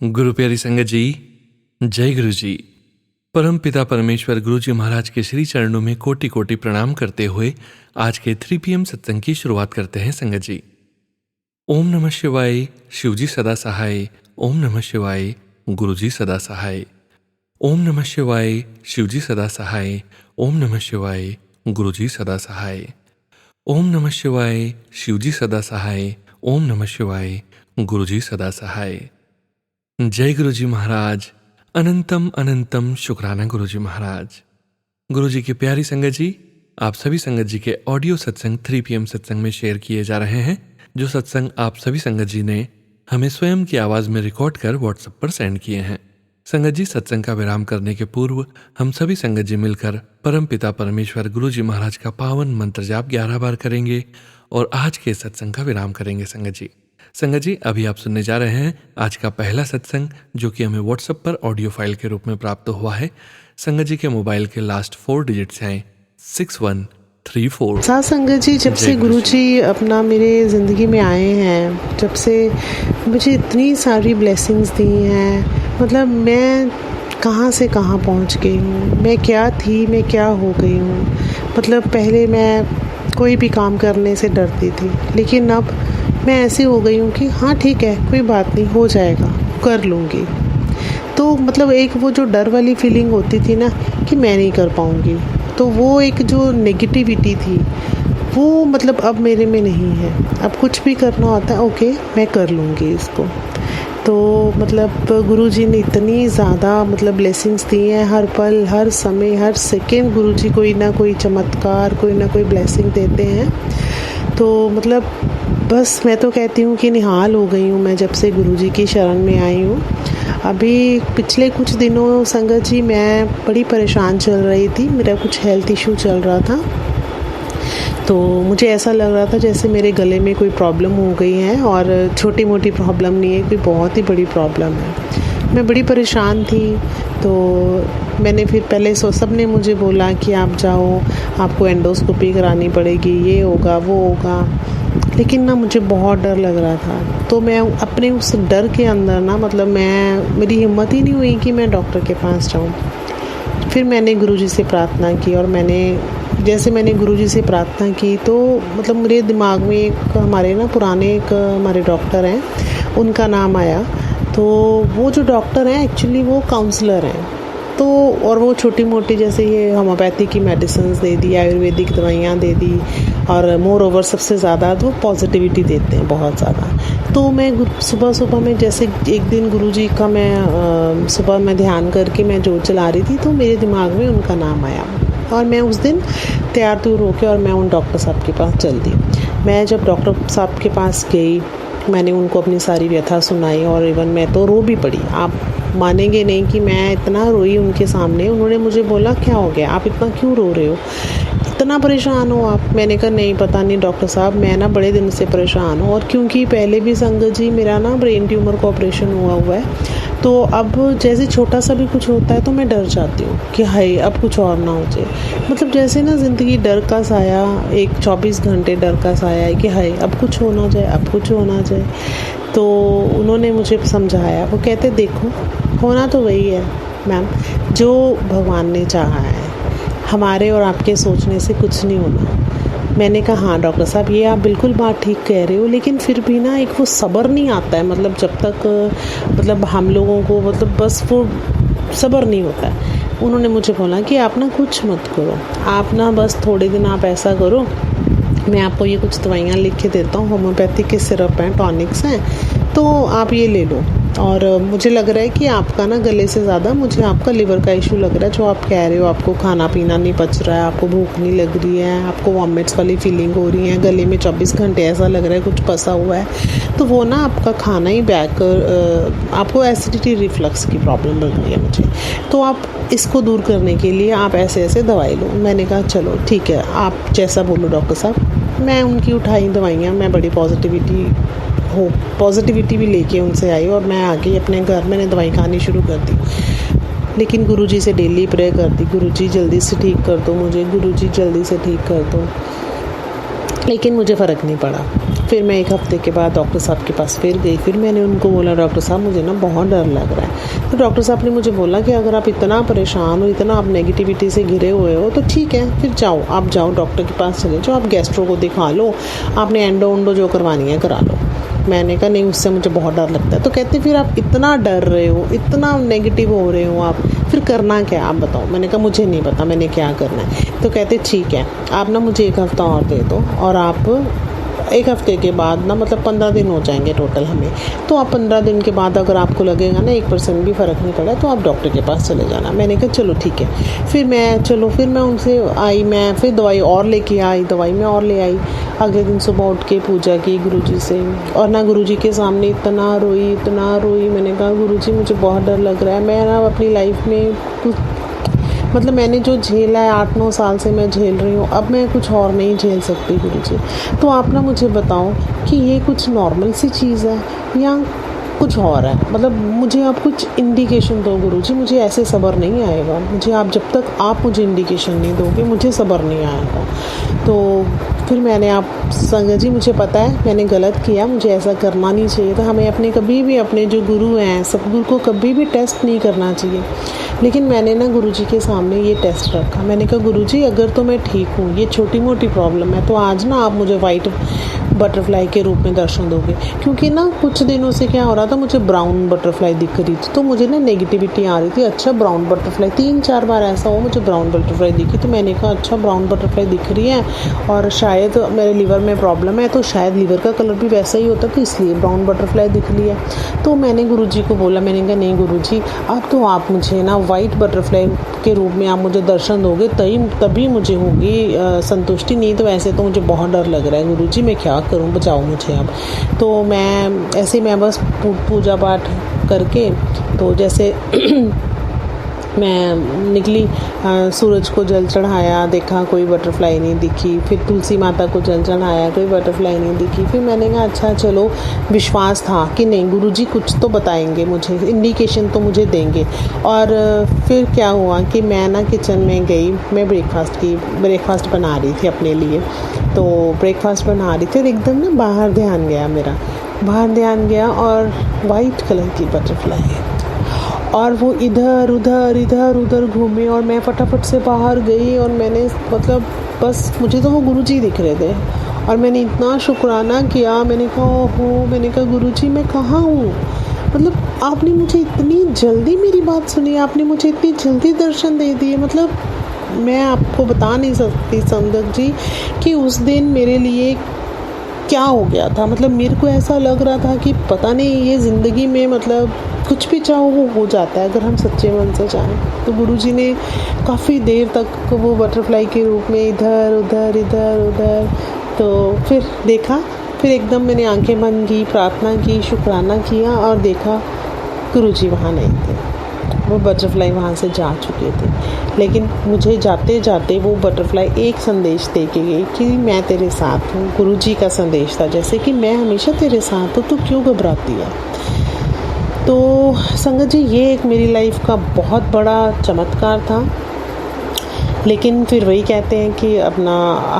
गुरु प्यारी संगत जी, जय गुरु जी। परम पिता परमेश्वर गुरु जी महाराज के श्री चरणों में कोटि कोटि प्रणाम करते हुए आज के 3 PM सत्संग की शुरुआत करते हैं संगत जी। ओम नमः शिवाय, शिव जी सदा सहाय। ओम नमः शिवाय, गुरु जी सदा सहाय। ओम नमः शिवाय, शिव जी सदा सहाय। ओम नमः शिवाय, गुरु जी सदा सहाय। ओम नमः शिवाय, शिव जी सदा सहाय। ओम नमः शिवाय, गुरु जी सदा सहाय। जय गुरु जी महाराज। अनंतम अनंतम शुक्राना गुरु जी महाराज। गुरु जी की प्यारी संगत जी, आप सभी संगत जी के ऑडियो सत्संग 3 PM सत्संग में शेयर किए जा रहे हैं, जो सत्संग आप सभी संगत जी ने हमें स्वयं की आवाज़ में रिकॉर्ड कर व्हाट्सएप पर सेंड किए हैं। संगत जी, सत्संग का विराम करने के पूर्व हम सभी संगत जी मिलकर परम पिता परमेश्वर गुरु जी महाराज का पावन मंत्र जाप 11 बार करेंगे और आज के सत्संग का विराम करेंगे संगत जी। संगत जी, अभी आप सुनने जा रहे हैं आज का पहला सत्संग, जो कि हमें व्हाट्सएप पर ऑडियो फाइल के रूप में प्राप्त हुआ है। संगत जी के मोबाइल के लास्ट 4 डिजिट्स हैं 6134। साथ संगत जी, जब से गुरु जी अपना मेरे ज़िंदगी में आए हैं, जब से मुझे इतनी सारी ब्लेसिंग्स दी हैं, मतलब मैं कहाँ से कहाँ पहुँच गई हूँ। मैं क्या थी, मैं क्या हो गई हूँ। मतलब पहले मैं कोई भी काम करने से डरती थी, लेकिन अब मैं ऐसी हो गई हूँ कि हाँ ठीक है, कोई बात नहीं, हो जाएगा, कर लूँगी। तो मतलब एक वो जो डर वाली फीलिंग होती थी ना कि मैं नहीं कर पाऊँगी, तो वो एक जो नेगेटिविटी थी वो मतलब अब मेरे में नहीं है। अब कुछ भी करना होता है, ओके मैं कर लूँगी इसको। तो मतलब गुरु जी ने इतनी ज़्यादा मतलब ब्लेसिंग्स दी हैं, हर पल हर समय हर सेकेंड गुरु जी कोई ना कोई चमत्कार, कोई ना कोई ब्लेसिंग देते हैं। तो मतलब बस मैं तो कहती हूँ कि निहाल हो गई हूँ मैं जब से गुरु जी की शरण में आई हूँ। अभी पिछले कुछ दिनों संगत जी मैं बड़ी परेशान चल रही थी, मेरा कुछ हेल्थ इशू चल रहा था। तो मुझे ऐसा लग रहा था जैसे मेरे गले में कोई प्रॉब्लम हो गई है, और छोटी मोटी प्रॉब्लम नहीं है, कोई बहुत ही बड़ी प्रॉब्लम है। मैं बड़ी परेशान थी। तो मैंने फिर पहले सब ने मुझे बोला कि आप जाओ, आपको एंडोस्कोपी करानी पड़ेगी, ये होगा वो होगा, लेकिन ना मुझे बहुत डर लग रहा था। तो मैं अपने उस डर के अंदर ना मतलब मेरी हिम्मत ही नहीं हुई कि मैं डॉक्टर के पास जाऊं। फिर मैंने गुरुजी से प्रार्थना की, और जैसे मैंने गुरुजी से प्रार्थना की तो मतलब मेरे दिमाग में एक हमारे ना पुराने एक हमारे डॉक्टर हैं, उनका नाम आया। तो वो जो डॉक्टर हैं एक्चुअली वो काउंसलर हैं। तो और वो छोटी मोटी जैसे ये होम्योपैथी की मेडिसिन्स दे दी, आयुर्वेदिक दवाइयाँ दे दी, और मोर ओवर सबसे ज़्यादा वो पॉजिटिविटी देते हैं बहुत ज़्यादा। तो मैं सुबह में जैसे एक दिन गुरुजी का मैं सुबह में ध्यान करके मैं जोत चला रही थी, तो मेरे दिमाग में उनका नाम आया, और मैं उस दिन तैयार तुर होकर और मैं उन डॉक्टर साहब के पास चल दी। मैं जब डॉक्टर साहब के पास गई, मैंने उनको अपनी सारी व्यथा सुनाई, और इवन मैं तो रो भी पड़ी। आप मानेंगे नहीं कि मैं इतना रोई उनके सामने। उन्होंने मुझे बोला, क्या हो गया, आप इतना क्यों रो रहे हो, इतना परेशान हो आप? मैंने कहा नहीं, पता नहीं डॉक्टर साहब, मैं ना बड़े दिन से परेशान हूँ, और क्योंकि पहले भी संगत जी मेरा ना ब्रेन ट्यूमर का ऑपरेशन हुआ है। तो अब जैसे छोटा सा भी कुछ होता है तो मैं डर जाती हूँ कि हाय अब कुछ और ना हो जाए। मतलब जैसे ना ज़िंदगी डर का साया, एक 24 घंटे डर का साया है कि हाय अब कुछ हो ना जाए, अब कुछ हो ना जाए। तो उन्होंने मुझे समझाया, वो कहते देखो, होना तो वही है मैम जो भगवान ने चाहा है, हमारे और आपके सोचने से कुछ नहीं होना। मैंने कहा हाँ डॉक्टर साहब, ये आप बिल्कुल बात ठीक कह रहे हो, लेकिन फिर भी ना एक वो सब्र नहीं आता है। मतलब जब तक मतलब हम लोगों को मतलब बस वो सब्र नहीं होता है। उन्होंने मुझे बोला कि आप ना कुछ मत करो, आप ना बस थोड़े दिन आप ऐसा करो, मैं आपको ये कुछ दवाइयाँ लिख के देता हूँ, होम्योपैथी के सिरप हैं, टॉनिक्स हैं, तो आप ये ले लो। और मुझे लग रहा है कि आपका ना गले से ज़्यादा मुझे आपका लिवर का इशू लग रहा है, जो आप कह रहे हो, आपको खाना पीना नहीं पच रहा है, आपको भूख नहीं लग रही है, आपको वॉमिट्स वाली फीलिंग हो रही है, गले में 24 घंटे ऐसा लग रहा है कुछ फंसा हुआ है। तो वो ना आपका खाना ही आपको एसिडिटी रिफ्लक्स की प्रॉब्लम लग रही है मुझे। तो आप इसको दूर करने के लिए आप ऐसे ऐसे दवाई लो। मैंने कहा चलो ठीक है, आप जैसा बोलो डॉक्टर साहब। मैं उनकी उठाई दवाइयाँ, मैं बड़ी पॉजिटिविटी भी लेके उनसे आई, और मैं आके अपने घर मैंने दवाई खानी शुरू कर दी। लेकिन गुरुजी से डेली प्रे कर दी, गुरुजी जल्दी से ठीक कर दो मुझे, गुरुजी जल्दी से ठीक कर दो। लेकिन मुझे फ़र्क नहीं पड़ा। फिर मैं 1 हफ़्ते के बाद डॉक्टर साहब के पास फिर गई। फिर मैंने उनको बोला, डॉक्टर साहब मुझे ना बहुत डर लग रहा है। तो डॉक्टर साहब ने मुझे बोला कि अगर आप इतना परेशान हो, इतना आप नेगेटिविटी से घिरे हुए हो, तो ठीक है, फिर जाओ, आप जाओ डॉक्टर के पास चले जाओ, आप गैस्ट्रो को दिखा लो, आपने एंडो जो करवानी है करा लो। मैंने कहा नहीं, उससे मुझे बहुत डर लगता है। तो कहते फिर आप इतना डर रहे हो, इतना नेगेटिव हो रहे हो आप, फिर करना क्या आप बताओ। मैंने कहा मुझे नहीं पता मैंने क्या करना है। तो कहते ठीक है, आप ना मुझे 1 हफ़्ता और दे दो, और आप 1 हफ़्ते के बाद ना, मतलब 15 दिन हो जाएंगे टोटल हमें, तो आप 15 दिन के बाद अगर आपको लगेगा ना 1% भी फ़र्क नहीं पड़ा, तो आप डॉक्टर के पास चले जाना। मैंने कहा चलो ठीक है। फिर मैं उनसे आई, मैं फिर दवाई और लेके आई, दवाई मैं और ले आई। अगले दिन सुबह उठ के पूजा की गुरुजी से, और ना गुरुजी के सामने इतना रोई। मैंने कहा गुरुजी मुझे बहुत डर लग रहा है, मैं ना अपनी लाइफ में कुछ, मतलब मैंने जो झेला है 8-9 साल से मैं झेल रही हूँ, अब मैं कुछ और नहीं झेल सकती गुरुजी। तो आप ना मुझे बताओ कि ये कुछ नॉर्मल सी चीज़ है या कुछ और है, मतलब मुझे आप कुछ इंडिकेशन दो गुरुजी, मुझे ऐसे सब्र नहीं आएगा। मुझे आप जब तक आप मुझे इंडिकेशन नहीं दोगे, मुझे सब्र नहीं आएगा। तो फिर मैंने, आप संगत जी मुझे पता है मैंने गलत किया, मुझे ऐसा करना नहीं चाहिए था। हमें कभी भी अपने जो गुरु हैं, सतगुरु को कभी भी टेस्ट नहीं करना चाहिए। लेकिन मैंने ना गुरुजी के सामने ये टेस्ट रखा। मैंने कहा गुरुजी अगर तो मैं ठीक हूँ, ये छोटी मोटी प्रॉब्लम है, तो आज ना आप मुझे वाइट बटरफ्लाई के रूप में दर्शन दोगे। क्योंकि ना कुछ दिनों से क्या हो रहा था, मुझे ब्राउन बटरफ्लाई दिख रही थी, तो मुझे ना नेगेटिविटी आ रही थी। अच्छा ब्राउन बटरफ्लाई, 3-4 बार ऐसा हो मुझे ब्राउन बटरफ्लाई दिखी। तो मैंने कहा अच्छा ब्राउन बटरफ्लाई दिख रही है, और शायद मेरे लीवर में प्रॉब्लम है, तो शायद लीवर का कलर भी वैसा ही होता, तो इसलिए ब्राउन बटरफ्लाई दिख रही है। तो मैंने गुरुजी को बोला, मैंने कहा नहीं गुरुजी, अब तो आप मुझे ना वाइट बटरफ्लाई के रूप में आप मुझे दर्शन दोगे, तभी मुझे होगी संतुष्टि, नहीं तो ऐसे तो मुझे बहुत डर लग रहा है गुरुजी, मैं क्या करूं, बचाओ मुझे अब। तो मैं बस पूजा पाठ करके, तो जैसे मैं निकली, सूरज को जल चढ़ाया, देखा कोई बटरफ्लाई नहीं दिखी। फिर तुलसी माता को जल चढ़ाया, कोई बटरफ्लाई नहीं दिखी। फिर मैंने कहा अच्छा चलो, विश्वास था कि नहीं गुरुजी कुछ तो बताएंगे मुझे, इंडिकेशन तो मुझे देंगे। और फिर क्या हुआ कि मैं ना किचन में गई, मैं ब्रेकफास्ट बना रही थी अपने लिए। तो ब्रेकफास्ट बना रही थी और एकदम ना बाहर ध्यान गया और वाइट कलर की बटरफ्लाई, और वो इधर उधर घूमे, और मैं फटाफट से बाहर गई, और मैंने मतलब बस मुझे तो वो गुरुजी दिख रहे थे, और मैंने इतना शुक्राना किया। मैंने कहा ओहो, मैंने कहा गुरुजी मैं कहाँ हूँ, मतलब आपने मुझे इतनी जल्दी मेरी बात सुनी, आपने मुझे इतनी जल्दी दर्शन दे दिए। मतलब मैं आपको बता नहीं सकती संगत जी कि उस दिन मेरे लिए क्या हो गया था। मतलब मेरे को ऐसा लग रहा था कि पता नहीं ये ज़िंदगी में मतलब कुछ भी चाहो वो हो जाता है अगर हम सच्चे मन से चाहें। तो गुरुजी ने काफ़ी देर तक वो बटरफ्लाई के रूप में इधर उधर तो फिर देखा, फिर एकदम मैंने आंखें बंद की, प्रार्थना की, शुक्राना किया, और देखा गुरुजी वहाँ नहीं थे, वो बटरफ्लाई वहाँ से जा चुके थे। लेकिन मुझे जाते जाते वो बटरफ्लाई एक संदेश दे के गई कि मैं तेरे साथ हूँ। गुरुजी का संदेश था, जैसे कि मैं हमेशा तेरे साथ हूँ, तो क्यों घबराती है। तो संगत जी ये एक मेरी लाइफ का बहुत बड़ा चमत्कार था। लेकिन फिर वही कहते हैं कि अपना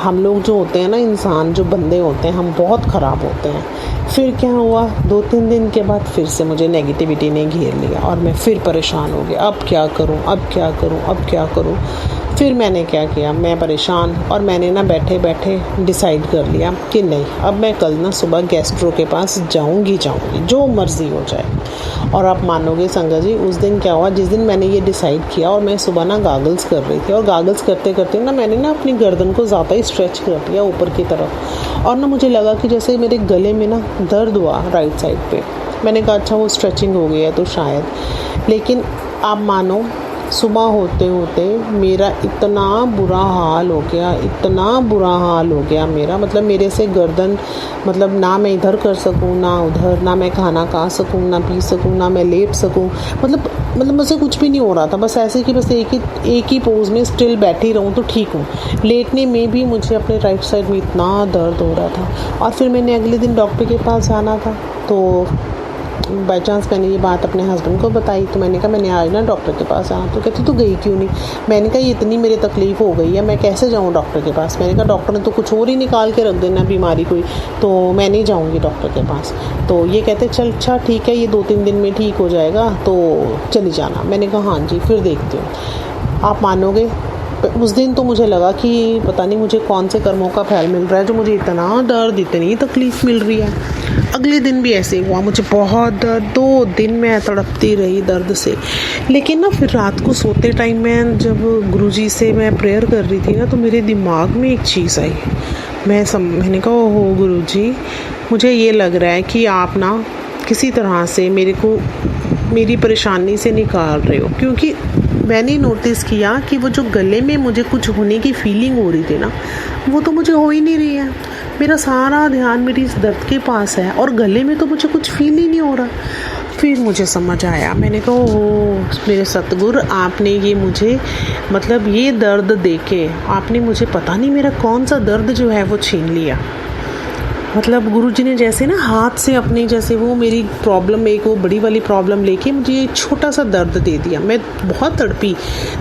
हम लोग जो होते हैं ना, इंसान जो बंदे होते हैं, हम बहुत ख़राब होते हैं। फिर क्या हुआ, 2-3 दिन के बाद फिर से मुझे नेगेटिविटी ने घेर लिया और मैं फिर परेशान हो गया। अब क्या करूं। फिर मैंने क्या किया, मैं परेशान, और मैंने ना बैठे बैठे डिसाइड कर लिया कि नहीं, अब मैं कल ना सुबह गैस्ट्रो के पास जाऊंगी, जो मर्ज़ी हो जाए। और आप मानोगे संगत जी, उस दिन क्या हुआ, जिस दिन मैंने ये डिसाइड किया और मैं सुबह ना गागल्स कर रही थी, और गागल्स करते करते ना मैंने ना अपनी गर्दन को ज़्यादा ही स्ट्रेच कर दिया ऊपर की तरफ, और ना मुझे लगा कि जैसे मेरे गले में ना दर्द हुआ राइट साइड पे। मैंने कहा अच्छा वो स्ट्रेचिंग हो गई है तो शायद। लेकिन आप मानो सुबह होते होते मेरा इतना बुरा हाल हो गया मेरा, मतलब मेरे से गर्दन, मतलब ना मैं इधर कर सकूं ना उधर, ना मैं खाना खा सकूं ना पी सकूं ना मैं लेट सकूं, मतलब मुझसे कुछ भी नहीं हो रहा था। बस ऐसे कि बस एक ही पोज में स्टिल बैठी रहूं तो ठीक हूँ। लेटने में भी मुझे अपने राइट साइड में इतना दर्द हो रहा था। और फिर मैंने अगले दिन डॉक्टर के पास जाना था, तो बाई चांस मैंने ये बात अपने हस्बैंड को बताई, तो मैंने कहा मैंने आज ना डॉक्टर के पास आया। तो कहते तू गई क्यों नहीं? मैंने कहा ये इतनी मेरी तकलीफ़ हो गई है, मैं कैसे जाऊँ डॉक्टर के पास? मैंने कहा डॉक्टर ने तो कुछ और ही निकाल के रख देना बीमारी कोई, तो मैं नहीं जाऊँगी डॉक्टर के पास। तो ये कहते चल अच्छा ठीक है, ये 2-3 दिन में ठीक हो जाएगा तो चली जाना। मैंने कहा हाँ जी, फिर देखती हूँ। आप मानोगे उस दिन तो मुझे लगा कि पता नहीं मुझे कौन से कर्मों का फल मिल रहा है जो मुझे इतना दर्द, इतनी तकलीफ़ मिल रही है। अगले दिन भी ऐसे ही हुआ, मुझे बहुत दर्द, 2 दिन मैं तड़पती रही दर्द से। लेकिन ना फिर रात को सोते टाइम में जब गुरुजी से मैं प्रेयर कर रही थी ना, तो मेरे दिमाग में एक चीज़ आई। मैंने कहा ओहो गुरुजी, मुझे ये लग रहा है कि आप ना किसी तरह से मेरे को मेरी परेशानी से निकाल रहे हो, क्योंकि मैंने नोटिस किया कि वो जो गले में मुझे कुछ होने की फीलिंग हो रही थी ना, वो तो मुझे हो ही नहीं रही है। मेरा सारा ध्यान मेरी इस दर्द के पास है और गले में तो मुझे कुछ फील ही नहीं हो रहा। फिर मुझे समझ आया, मैंने कहा ओह मेरे सतगुरु, आपने ये मुझे मतलब ये दर्द देके आपने मुझे पता नहीं मेरा कौन सा दर्द जो है वो छीन लिया। मतलब गुरुजी ने जैसे ना हाथ से अपने जैसे वो मेरी प्रॉब्लम, एक वो बड़ी वाली प्रॉब्लम लेके मुझे एक छोटा सा दर्द दे दिया। मैं बहुत तड़पी।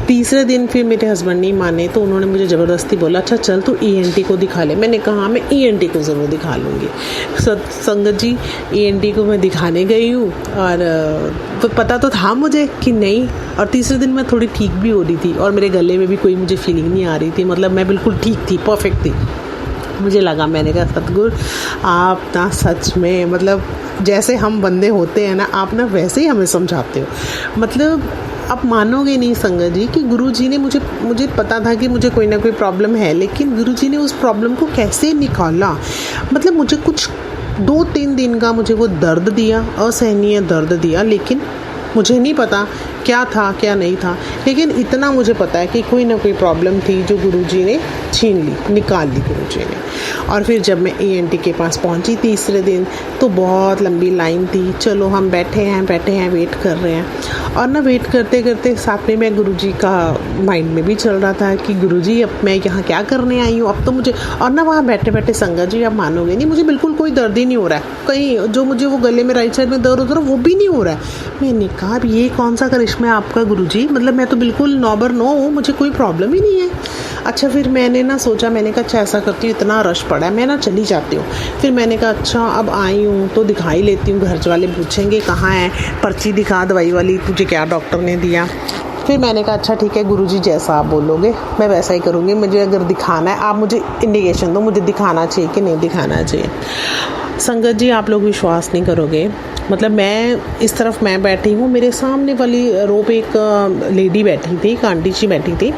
तीसरे दिन फिर मेरे हस्बैंड नहीं माने, तो उन्होंने मुझे ज़बरदस्ती बोला अच्छा चल तू ENT को दिखा ले। मैंने कहा मैं ENT को ज़रूर दिखा लूँगी। संगत जी ENT को मैं दिखाने गई हूँ और तो पता तो था मुझे कि नहीं, और तीसरे दिन मैं थोड़ी ठीक भी हो रही थी और मेरे गले में भी कोई मुझे फीलिंग नहीं आ रही थी। मतलब मैं बिल्कुल ठीक थी, परफेक्ट थी। मुझे लगा, मैंने कहा सतगुरु आप ना सच में मतलब जैसे हम बंदे होते हैं ना, आप ना वैसे ही हमें समझाते हो। मतलब आप मानोगे नहीं संगत जी कि गुरुजी ने मुझे पता था कि मुझे कोई ना कोई प्रॉब्लम है, लेकिन गुरुजी ने उस प्रॉब्लम को कैसे निकाला। मतलब मुझे कुछ 2-3 दिन का मुझे वो दर्द दिया, असहनीय दर्द दिया, लेकिन मुझे नहीं पता क्या था क्या नहीं था। लेकिन इतना मुझे पता है कि कोई ना कोई प्रॉब्लम थी जो गुरुजी ने छीन ली, निकाल ली गुरुजी ने। और फिर जब मैं ENT के पास पहुंची तीसरे दिन, तो बहुत लंबी लाइन थी। चलो हम बैठे हैं वेट कर रहे हैं, और ना वेट करते करते साथ में मैं गुरुजी का माइंड में भी चल रहा था कि गुरुजी अब मैं यहाँ क्या करने आई हूँ, अब तो मुझे। और ना वहाँ बैठे बैठे संगत जी आप मानोगे नहीं, मुझे बिल्कुल कोई दर्द ही नहीं हो रहा है। कहीं जो मुझे वो गले में राइट साइड में दर्द होता है वो भी नहीं हो रहा है। मैंने कहा अब ये कौन सा करिश्मा है आपका गुरुजी, मतलब मैं तो बिल्कुल नॉबर नो हूँ, मुझे कोई प्रॉब्लम ही नहीं है। अच्छा फिर मैंने ना सोचा, मैंने कहा अच्छा ऐसा करती हूँ, इतना रश पड़ा है, मैं ना चली जाती हूँ। फिर मैंने कहा अच्छा अब आई हूँ तो दिखा ही लेती हूँ, घर वाले पूछेंगे कहाँ है, पर्ची दिखा दवाई वाली, तुझे क्या डॉक्टर ने दिया। फिर मैंने कहा अच्छा ठीक है गुरुजी जैसा आप बोलोगे मैं वैसा ही करूँगी, मुझे अगर दिखाना है आप मुझे इंडिकेशन दो, मुझे दिखाना चाहिए कि नहीं दिखाना चाहिए। संगत जी आप लोग विश्वास नहीं करोगे, मतलब मैं इस तरफ मैं बैठी हूँ, मेरे सामने वाली रो पे एक लेडी बैठी थी, एक आंटी जी बैठी थी,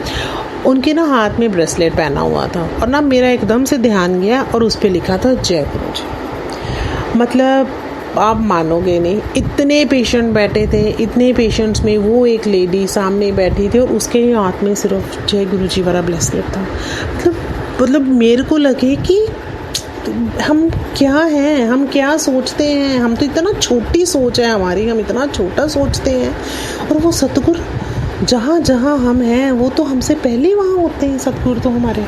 उनके ना हाथ में ब्रेसलेट पहना हुआ था, और ना मेरा एकदम से ध्यान गया और उस पर लिखा था जय गुरुजी। मतलब आप मानोगे नहीं, इतने पेशेंट बैठे थे, इतने पेशेंट्स में वो एक लेडी सामने बैठी थी और उसके हाथ में सिर्फ जय गुरुजी वाला ब्रेसलेट था। मतलब मेरे को लगे कि हम क्या हैं, हम क्या सोचते हैं, हम तो इतना छोटी सोच है हमारी, हम इतना छोटा सोचते हैं, और वो सतगुरु जहाँ जहाँ हम हैं वो तो हमसे पहले वहाँ होते हैं सतगुरु तो हमारे।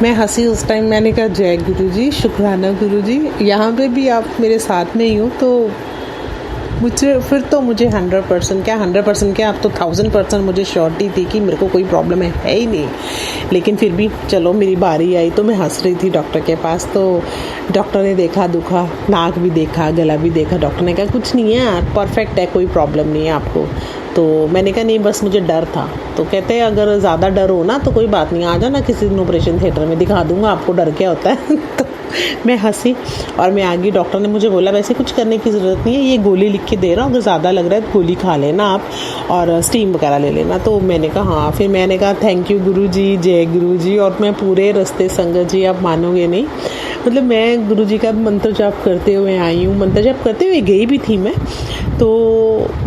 मैं हंसी उस टाइम, मैंने कहा जय गुरुजी, शुक्राना गुरुजी, यहाँ पे भी आप मेरे साथ में ही हो। तो मुझे 100% क्या अब तो 1000% मुझे श्योरिटी थी कि मेरे को कोई प्रॉब्लम है ही नहीं। लेकिन फिर भी चलो मेरी बारी आई तो मैं हंस रही थी डॉक्टर के पास, तो डॉक्टर ने देखा दुखा, नाक भी देखा, गला भी देखा, डॉक्टर ने कहा कुछ नहीं है, परफेक्ट है, कोई प्रॉब्लम नहीं है आपको। तो मैंने कहा नहीं बस मुझे डर था। तो कहते हैं अगर ज़्यादा डर हो ना तो कोई बात नहीं, आ जाना किसी दिन ऑपरेशन थिएटर में, दिखा दूंगा आपको डर क्या होता है। तो मैं हंसी और मैं आ गई। डॉक्टर ने मुझे बोला वैसे कुछ करने की ज़रूरत नहीं है, ये गोली लिख के दे रहा हूँ, अगर ज़्यादा लग रहा है तो गोली खा लेना आप और स्टीम वगैरह ले लेना। तो मैंने कहा हाँ। फिर मैंने कहा थैंक यू गुरुजी, जय गुरुजी। और मैं पूरे रास्ते संगत जी आप मानोगे नहीं, मतलब मैं गुरुजी का मंत्र जाप करते हुए आई हूँ, मंत्र जाप करते हुए गई भी थी मैं तो।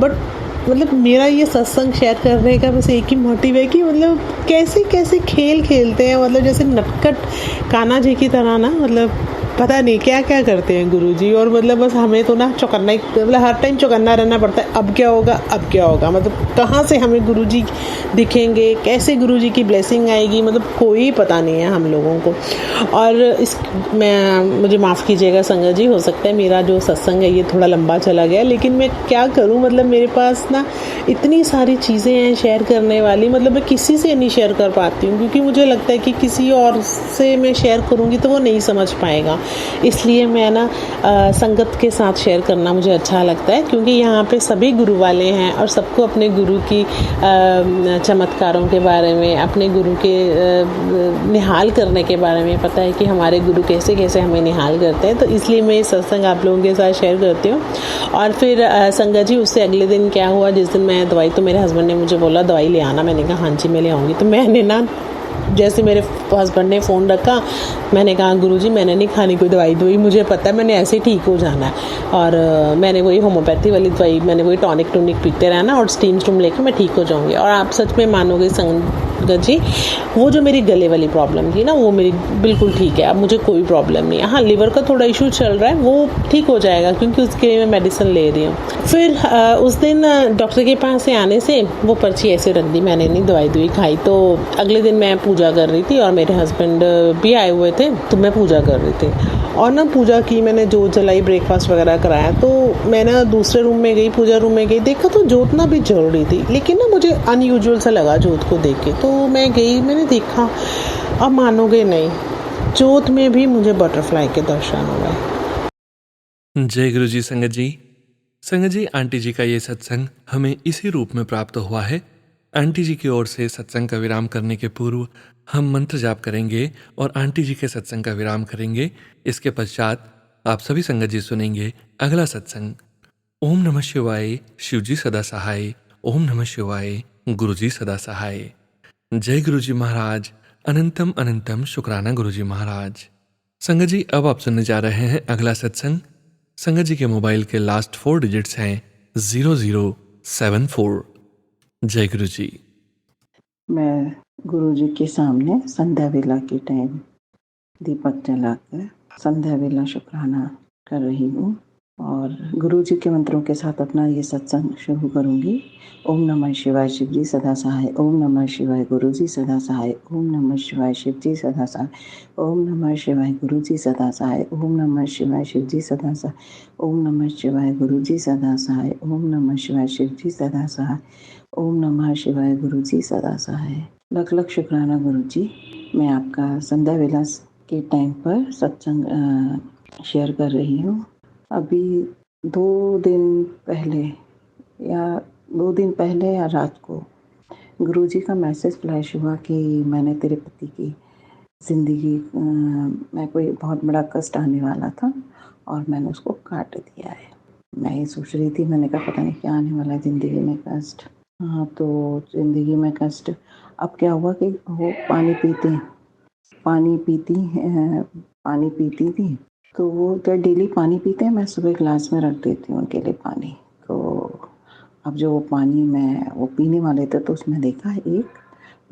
बट मतलब मेरा ये सत्संग शेयर करने का बस एक ही मोटिव है कि मतलब कैसे कैसे खेल खेलते हैं, मतलब जैसे नटखट कान्हा जी की तरह ना, मतलब पता नहीं क्या क्या करते हैं गुरुजी। और मतलब बस हमें तो ना चौकन्ना ही, मतलब हर टाइम चौकन्ना रहना पड़ता है, अब क्या होगा अब क्या होगा, मतलब कहाँ से हमें गुरुजी दिखेंगे, कैसे गुरुजी की ब्लेसिंग आएगी, मतलब कोई पता नहीं है हम लोगों को। और मुझे माफ़ कीजिएगा संगत जी, हो सकता है मेरा जो सत्संग है ये थोड़ा लंबा चला गया, लेकिन मैं क्या करूँ, मतलब मेरे पास ना इतनी सारी चीज़ें हैं शेयर करने वाली, मतलब मैं किसी से नहीं शेयर कर पाती हूँ, क्योंकि मुझे लगता है कि किसी और से मैं शेयर करूँगी तो वो नहीं समझ पाएगा। इसलिए मैं ना संगत के साथ शेयर करना मुझे अच्छा लगता है, क्योंकि यहाँ पे सभी गुरु वाले हैं और सबको अपने गुरु की चमत्कारों के बारे में, अपने गुरु के निहाल करने के बारे में पता है कि हमारे गुरु कैसे कैसे हमें निहाल करते हैं। तो इसलिए मैं ये सत्संग आप लोगों के साथ शेयर करती हूँ। और फिर संगत जी उससे अगले दिन क्या हुआ, जिस दिन मैं दवाई, तो मेरे हस्बैंड ने मुझे बोला दवाई ले आना, मैंने कहा हाँ जी मैं ले आऊँगी। तो मैंने ना जैसे मेरे हस्बैंड ने फ़ोन रखा, मैंने कहा गुरुजी मैंने नहीं खानी कोई दवाई, मुझे पता है मैंने ऐसे ठीक हो जाना है। और मैंने वही होम्योपैथी वाली दवाई, मैंने वही टॉनिक पीते रहना और स्टीम लेके मैं ठीक हो जाऊँगी। और आप सच में मानोगे संगत जी, वो जो मेरी गले वाली प्रॉब्लम थी ना, वो मेरी बिल्कुल ठीक है, अब मुझे कोई प्रॉब्लम नहीं है। हाँ, लिवर का थोड़ा इशू चल रहा है, वो ठीक हो जाएगा क्योंकि उसके लिए मैं मेडिसिन ले रही हूँ। फिर उस दिन डॉक्टर के पास से आने से वो पर्ची ऐसे रख दी, मैंने नहीं दवाई खाई। तो अगले दिन मैं पूजा कर रही थी और मेरे हस्बैंड भी आए हुए थे, तो मैं पूजा कर रही थी और ना पूजा की, मैंने जोत जलाई, ब्रेकफास्ट वगैरह कराया। तो मैं ना दूसरे रूम में गई, पूजा रूम में गई, देखा तो जोत ना भी जल रही थी, लेकिन ना मुझे अनयूजुअल सा लगा जोत को देख के। तो मैं गई, मैंने देखा, अब मानोगे नहीं, जोत में भी मुझे बटरफ्लाई के दर्शन हुए। जय गुरु जी। संगत जी आंटी जी का ये सत्संग हमें इसी रूप में प्राप्त हुआ है। आंटी जी की ओर से सत्संग का विराम करने के पूर्व हम मंत्र जाप करेंगे और आंटी जी के सत्संग का विराम करेंगे। इसके पश्चात आप सभी संगत जी सुनेंगे अगला सत्संग। ओम नमः शिवाय, शिव जी सदा सहाय। ओम नमः शिवाय, गुरु जी सदा सहाय। जय गुरु जी महाराज। अनंतम अनंतम शुक्राना गुरु जी महाराज। संगत जी अब आप सुनने जा रहे हैं अगला सत्संग। संगत जी के मोबाइल के लास्ट 4 डिजिट्स हैं 0074। जय गुरु जी। मैं गुरु जी के सामने संध्या वेला के टाइम दीपक जलाकर संध्या वेला शुक्राना कर रही हूँ और गुरु जी के मंत्रों के साथ अपना ये सत्संग शुरू करूँगी। ओम नमः शिवाय, शिव जी सदा सहाय। ओम नमः शिवाय, गुरु जी सदा सहाय। ओम नमः शिवाय, शिव जी सदा सहाय। ओम नमः शिवाय, गुरु जी सदा सहाय। ओम नमः शिवाय, शिव जी सदा सहाय। ओम नमः शिवाय, गुरु जी सदा सहाय। ओम नमः शिवाय, शिव जी सदा सहाय। ओम नमः शिवाय, गुरु जी सदा सहाय। लख लख शुक्राना गुरु जी। मैं आपका संध्या वेला के टाइम पर सत्संग शेयर कर रही हूँ। अभी 2 दिन पहले या रात को गुरु जी का मैसेज फ्लैश हुआ कि मैंने तेरे पति की ज़िंदगी में कोई बहुत बड़ा कष्ट आने वाला था और मैंने उसको काट दिया है। मैं ये सोच रही थी, मैंने कहा पता नहीं क्या आने वाला है ज़िंदगी में कष्ट। हाँ, तो ज़िंदगी में कष्ट। अब क्या हुआ कि वो पानी पीती थी, तो वो तो डेली पानी पीते हैं, मैं सुबह ग्लास में रख देती हूँ उनके लिए पानी। तो अब जो वो पानी वो पीने वाले थे, तो उसमें देखा एक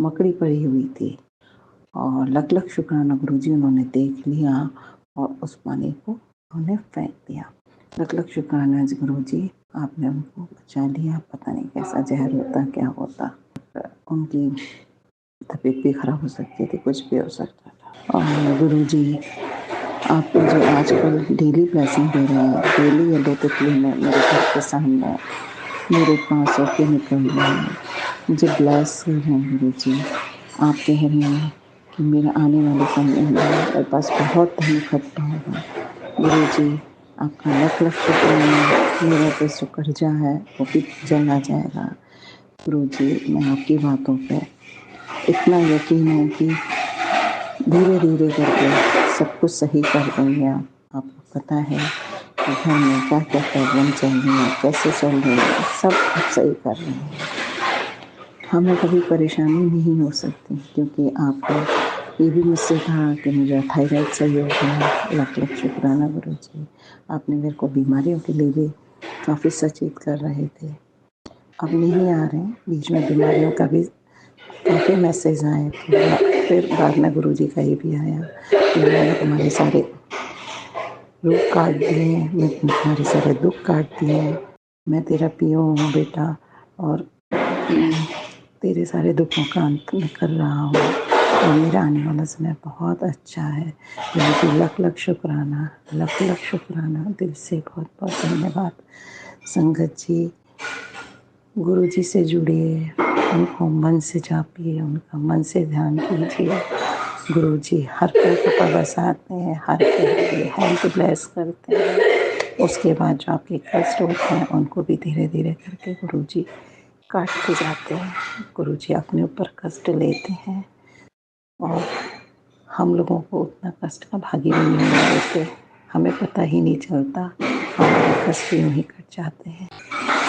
मकड़ी पड़ी हुई थी और लख लख शुक्राना गुरुजी, उन्होंने देख लिया और उस पानी को उन्होंने फेंक दिया। लख लख शुक्राना गुरुजी, आपने उनको बचा लिया। पता नहीं कैसा जहर होता, क्या होता, उनकी तबीयत भी खराब हो सकती थी, कुछ भी हो सकता था। और गुरुजी आप जो आजकल डेली ब्लेसिंग दे रहे हैं, डेली ये 2 तितली में मेरे घर के सामने मेरे पास होके निकल रहे हैं, मुझे ब्लेस कर रहे हैं गुरुजी। आप कह रहे हैं कि मेरा आने वाले समय में मेरे पास बहुत धन इकट्ठा होगा। गुरुजी आपका लख लख शुक्राना। मेरा तो जो कर्जा है वो भी चला जाएगा। गुरुजी मैं आपकी बातों पे इतना यकीन है कि धीरे धीरे करके सब कुछ सही कर देंगे आप। आपको पता है कि घर में क्या क्या प्रॉब्लम चल रही है, कैसे चल रही है, सब आप सही कर रहे हैं। हमें कभी परेशानी नहीं हो सकती, क्योंकि आपको ये भी मुझसे कहा कि मुझे थायराइड सही हो गया। लख लख शुक्राना गुरुजी, आपने मेरे को बीमारियों के लिए भी काफ़ी सचेत कर रहे थे। अब नहीं आ रहे हैं, बीच में बीमारियों का भी काफ़ी मैसेज आए, फिर बाद में गुरुजी का ये भी आया कि हमारे सारे रूप काट दिए, मैं तुम्हारे सारे दुख काट दिए, मैं तेरा पियो हूँ बेटा, और तेरे सारे दुखों का अंत मैं कर रहा हूँ, और मेरा आने वाला समय बहुत अच्छा है। मुझे लख लख शुक्राना, लख लख शुक्राना, दिल से बहुत बहुत धन्यवाद। संगत जी, गुरु जी से जुड़िए, उनको मन से जापिए, उनका मन से ध्यान कीजिए। गुरु जी हर कोई को बरसाते हैं, हर कोई हेल्थ ब्लेस करते हैं। उसके बाद जो आपके कष्ट होते हैं उनको भी धीरे धीरे करके गुरु जी काटते जाते हैं। गुरु जी अपने ऊपर कष्ट लेते हैं और हम लोगों को उतना कष्ट का भागी भी नहीं होते, हमें पता ही नहीं चलता, हमारे कष्ट यूँ ही कट जाते हैं।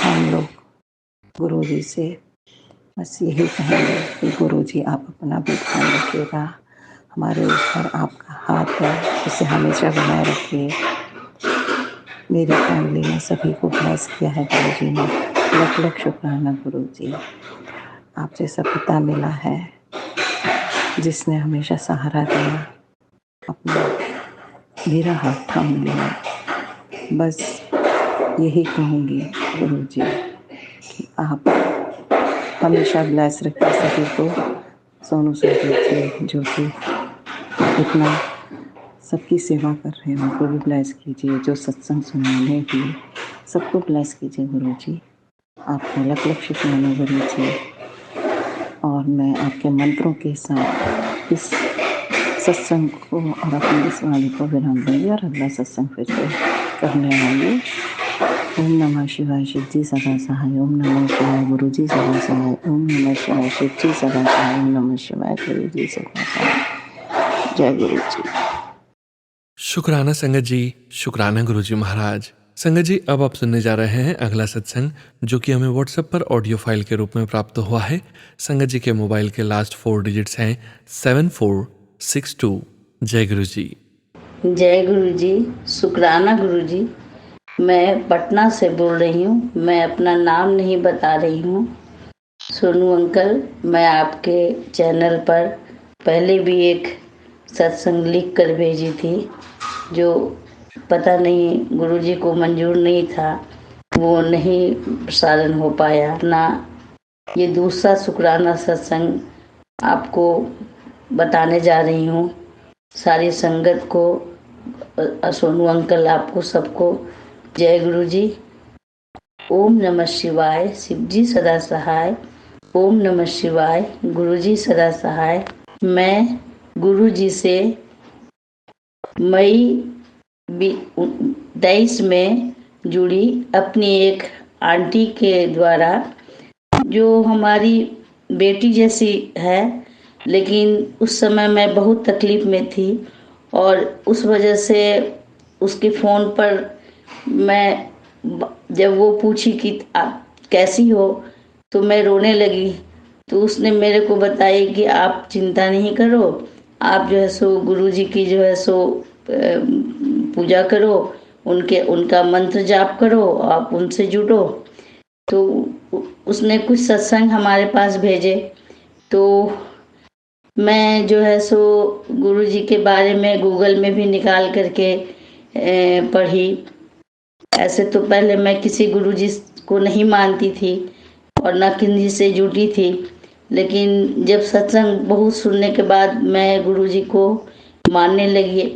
हम लोग गुरु जी से बस यही कहेंगे कि गुरु जी आप अपना भी ध्यान रखिएगा, हमारे ऊपर आपका हाथ है, उसे हमेशा बनाए रखिए। मेरी फैमिली ने सभी को ब्लेस किया है गुरु जी ने, लख लख शुक्राना गुरु जी। आप जैसा पिता मिला है जिसने हमेशा सहारा दिया, अपना मेरा हाथ थाम लिया। बस यही कहूँगी गुरु जी कि आप हमेशा ब्लेस रखिए सभी को। सोनू सूद जी जो कि इतना सबकी सेवा कर रहे हैं उनको भी ब्लेस कीजिए, जो सत्संग सुनाने भी सबको ब्लेस कीजिए गुरु जी। आपका लख लख शुक्राना गुरु जी। और मैं आपके मंत्रों के साथ इस सत्संग को और अपनी इस वाणी को विराम दूंगी और अगला सत्संग फिर से करने वाली। ओम नमः शिवाय, शिव जी सदा सहाय। ओम नमः शिवाय, गुरु जी सदा सहाय। ओम नमः शिवाय, शिव जी सदा सहाय। ओम नमः शिवाय, गुरु जी सदा सहाय। जय गुरु जी। शुक्राना संगत जी, शुक्राना गुरु जी महाराज। संगत जी, अब आप सुनने जा रहे हैं अगला सत्संग, जो कि हमें व्हाट्सएप पर ऑडियो फाइल के रूप में प्राप्त हुआ है। संगत जी के मोबाइल के लास्ट 4 डिजिट्स हैं 7462। जय गुरु जी। जय गुरु जी, शुक्राना गुरु जी। मैं पटना से बोल रही हूँ, मैं अपना नाम नहीं बता रही हूँ। सोनू अंकल, मैं आपके चैनल पर पहले भी एक सत्संग लिख कर भेजी थी, जो पता नहीं गुरुजी को मंजूर नहीं था, वो नहीं प्रसारण हो पाया ना। ये दूसरा शुक्राना सत्संग आपको बताने जा रही हूँ, सारी संगत को, सोनू अंकल आपको सबको। जय गुरु जी। ओम नमः शिवाय, शिव जी सदा सहाय। ओम नमः शिवाय, गुरु जी सदा सहाय। मैं गुरु जी से मई 23 में जुड़ी, अपनी एक आंटी के द्वारा, जो हमारी बेटी जैसी है, लेकिन उस समय मैं बहुत तकलीफ में थी और उस वजह से उसके फ़ोन पर मैं, जब वो पूछी कि आप कैसी हो, तो मैं रोने लगी। तो उसने मेरे को बताई कि आप चिंता नहीं करो, आप जो है सो गुरुजी की जो है सो पूजा करो, उनका मंत्र जाप करो, आप उनसे जुड़ो। तो उसने कुछ सत्संग हमारे पास भेजे, तो मैं जो है सो गुरुजी के बारे में गूगल में भी निकाल करके पढ़ी। ऐसे तो पहले मैं किसी गुरुजी को नहीं मानती थी और न किसी से जुटी थी, लेकिन जब सत्संग बहुत सुनने के बाद मैं गुरुजी को मानने लगी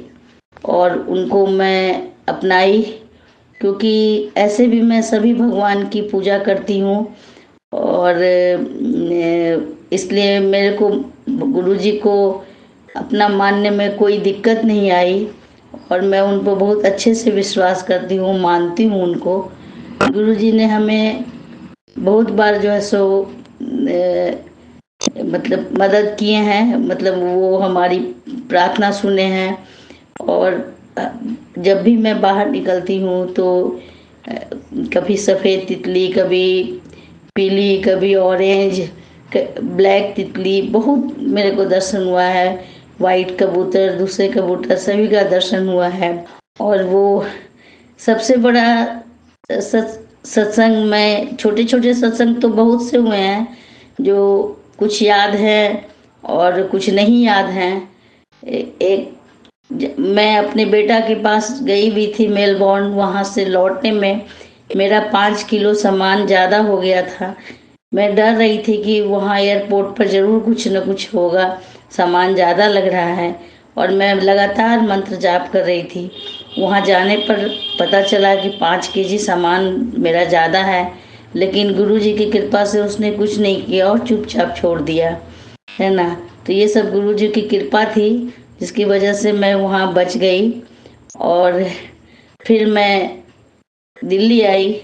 और उनको मैं अपनाई, क्योंकि ऐसे भी मैं सभी भगवान की पूजा करती हूँ और इसलिए मेरे को गुरुजी को अपना मानने में कोई दिक्कत नहीं आई और मैं उन पर बहुत अच्छे से विश्वास करती हूँ, मानती हूँ उनको। गुरुजी ने हमें बहुत बार जो है सो मतलब मदद किए हैं, मतलब वो हमारी प्रार्थना सुने हैं। और जब भी मैं बाहर निकलती हूँ तो कभी सफ़ेद तितली, कभी पीली, कभी ऑरेंज, ब्लैक तितली, बहुत मेरे को दर्शन हुआ है। वाइट कबूतर, दूसरे कबूतर, सभी का दर्शन हुआ है। और वो सबसे बड़ा सत्संग में, छोटे छोटे सत्संग तो बहुत से हुए हैं, जो कुछ याद है और कुछ नहीं याद हैं। एक मैं अपने बेटा के पास गई भी थी मेलबोर्न, वहाँ से लौटने में मेरा 5 किलो सामान ज़्यादा हो गया था। मैं डर रही थी कि वहाँ एयरपोर्ट पर ज़रूर कुछ न कुछ होगा, सामान ज़्यादा लग रहा है, और मैं लगातार मंत्र जाप कर रही थी। वहाँ जाने पर पता चला कि 5 केजी सामान मेरा ज़्यादा है, लेकिन गुरुजी की कृपा से उसने कुछ नहीं किया और चुपचाप छोड़ दिया, है ना। तो ये सब गुरुजी की कृपा थी, जिसकी वजह से मैं वहाँ बच गई। और फिर मैं दिल्ली आई,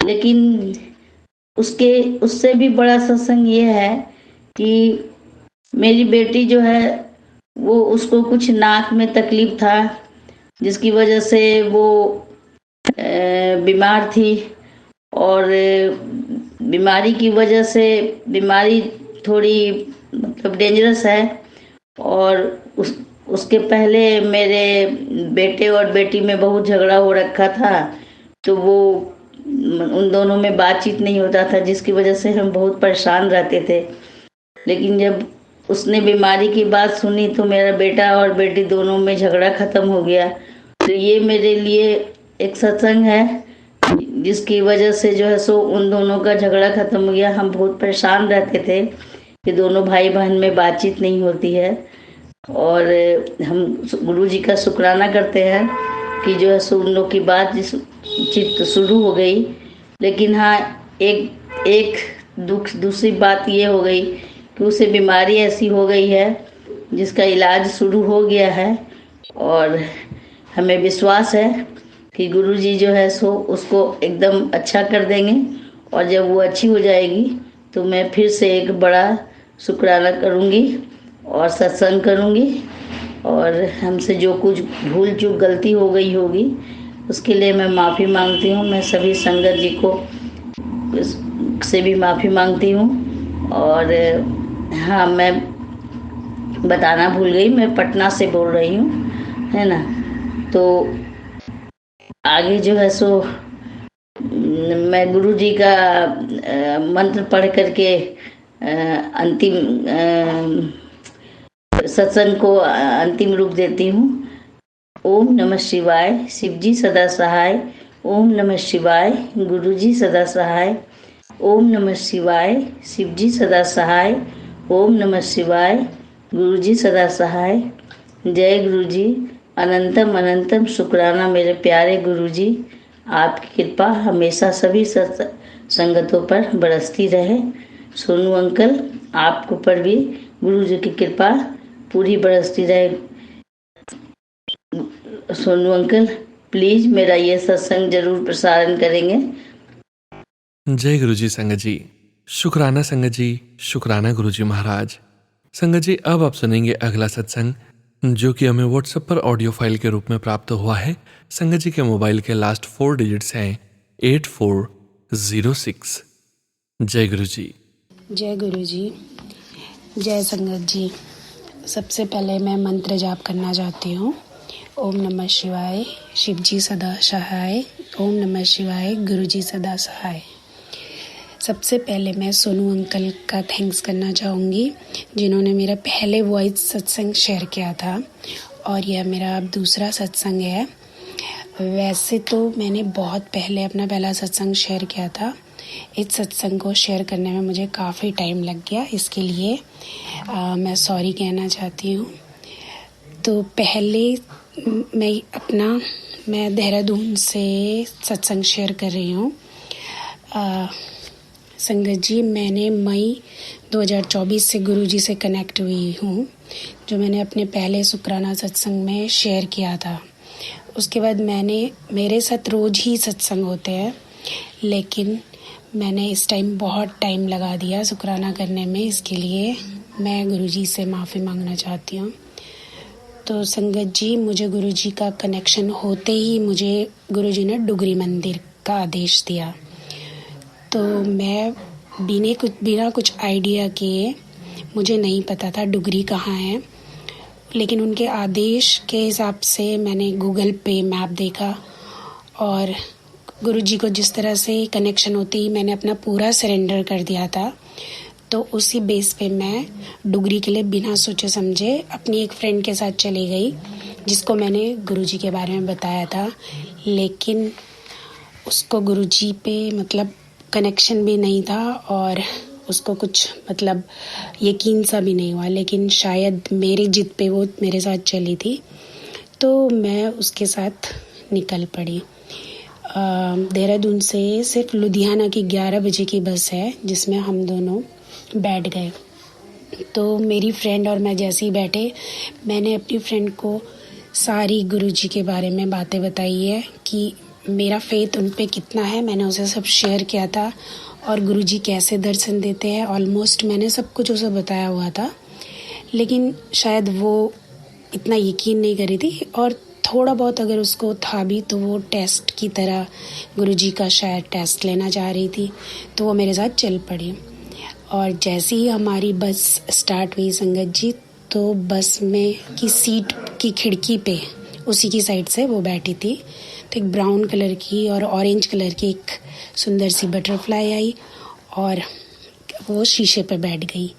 लेकिन उससे भी बड़ा सत्संग ये है कि मेरी बेटी जो है वो, उसको कुछ नाक में तकलीफ था, जिसकी वजह से वो बीमार थी, और बीमारी की वजह से, बीमारी थोड़ी मतलब डेंजरस है, और उसके पहले मेरे बेटे और बेटी में बहुत झगड़ा हो रखा था, तो वो उन दोनों में बातचीत नहीं होता था, जिसकी वजह से हम बहुत परेशान रहते थे। लेकिन जब उसने बीमारी की बात सुनी तो मेरा बेटा और बेटी दोनों में झगड़ा ख़त्म हो गया। तो ये मेरे लिए एक सत्संग है, जिसकी वजह से जो है सो उन दोनों का झगड़ा ख़त्म हो गया। हम बहुत परेशान रहते थे कि दोनों भाई बहन में बातचीत नहीं होती है, और हम गुरुजी का शुक्राना करते हैं कि जो है सो उन लोग की बात चित शुरू हो गई। लेकिन हाँ, एक दूसरी बात ये हो गई कि उसे बीमारी ऐसी हो गई है जिसका इलाज शुरू हो गया है, और हमें विश्वास है कि गुरुजी जो है सो उसको एकदम अच्छा कर देंगे, और जब वो अच्छी हो जाएगी तो मैं फिर से एक बड़ा शुक्राना करूँगी और सत्संग करूँगी, और हमसे जो कुछ भूल चूक गलती हो गई होगी उसके लिए मैं माफ़ी मांगती हूँ। मैं सभी संगत जी को से भी माफ़ी मांगती हूँ। और हाँ, मैं बताना भूल गई, मैं पटना से बोल रही हूँ, है ना। तो आगे जो है सो मैं गुरुजी का मंत्र पढ़ करके अंतिम सत्संग को अंतिम रूप देती हूँ। ओम नमः शिवाय, शिवजी सदा सहाय। ओम नमः शिवाय, गुरुजी सदा सहाय। ओम नमः शिवाय, शिवजी सदा सहाय। ओम नमः शिवाय, गुरुजी सदा सहाय। जय गुरुजी, अनंतम अनंतम शुक्राना मेरे प्यारे गुरुजी। आपकी कृपा हमेशा सभी संगतों पर बरसती रहे। सोनू अंकल, आपको पर भी गुरुजी की कृपा पूरी बरसती रहे। सोनू अंकल, प्लीज मेरा ये सत्संग जरूर प्रसारण करेंगे। जय गुरुजी संगत जी। शुक्राना संगत जी, शुक्राना गुरुजी महाराज। संगत जी, अब आप सुनेंगे अगला सत्संग, जो कि हमें व्हाट्सएप पर ऑडियो फाइल के रूप में प्राप्त हुआ है। संगत जी के मोबाइल के लास्ट 4 डिजिट्स हैं 8406। जय गुरुजी। जय गुरुजी, जय संगत जी। सबसे पहले मैं मंत्र जाप करना चाहती हूँ। ओम नमः शिवाय, शिवजी सदा सहाय। ओम नमः शिवाय, गुरुजी सदा सहाय। सबसे पहले मैं सोनू अंकल का थैंक्स करना चाहूँगी, जिन्होंने मेरा पहले वॉइस सत्संग शेयर किया था, और यह मेरा अब दूसरा सत्संग है। वैसे तो मैंने बहुत पहले अपना पहला सत्संग शेयर किया था। इस सत्संग को शेयर करने में मुझे काफ़ी टाइम लग गया, इसके लिए मैं सॉरी कहना चाहती हूँ। तो पहले मैं देहरादून से सत्संग शेयर कर रही हूँ। संगत जी, मैंने मई 2024 से गुरुजी से कनेक्ट हुई हूँ, जो मैंने अपने पहले शुक्राना सत्संग में शेयर किया था। उसके बाद मेरे साथ रोज़ ही सत्संग होते हैं, लेकिन मैंने इस टाइम बहुत टाइम लगा दिया शुक्राना करने में। इसके लिए मैं गुरुजी से माफ़ी मांगना चाहती हूँ। तो संगत जी, मुझे गुरुजी का कनेक्शन होते ही मुझे गुरुजी ने डुगरी मंदिर का आदेश दिया। तो मैं बिना कुछ आइडिया के, मुझे नहीं पता था डुगरी कहाँ है, लेकिन उनके आदेश के हिसाब से मैंने गूगल पे मैप देखा, और गुरुजी को जिस तरह से कनेक्शन होते ही मैंने अपना पूरा सरेंडर कर दिया था। तो उसी बेस पे मैं डुगरी के लिए बिना सोचे समझे अपनी एक फ्रेंड के साथ चली गई, जिसको मैंने गुरुजी के बारे में बताया था, लेकिन उसको गुरुजी पे मतलब कनेक्शन भी नहीं था और उसको कुछ मतलब यकीन सा भी नहीं हुआ। लेकिन शायद मेरी जिद पे वो मेरे साथ चली थी, तो मैं उसके साथ निकल पड़ी। देहरादून से सिर्फ लुधियाना की 11 बजे की बस है, जिसमें हम दोनों बैठ गए। तो मेरी फ्रेंड और मैं जैसे ही बैठे, मैंने अपनी फ्रेंड को सारी गुरुजी के बारे में बातें बताई है कि मेरा फेथ उन पे कितना है। मैंने उसे सब शेयर किया था और गुरुजी कैसे दर्शन देते हैं, ऑलमोस्ट मैंने सब कुछ उसे बताया हुआ था। लेकिन शायद वो इतना यकीन नहीं करी थी, और थोड़ा बहुत अगर उसको था भी तो वो टेस्ट की तरह गुरुजी का शायद टेस्ट लेना चाह रही थी, तो वो मेरे साथ चल पड़ी। और जैसे ही हमारी बस स्टार्ट हुई संगत जी, तो बस में की सीट की खिड़की पे उसी की साइड से वो बैठी थी। तो एक ब्राउन कलर की और ऑरेंज कलर की एक सुंदर सी बटरफ्लाई आई और वो शीशे पे बैठ गई।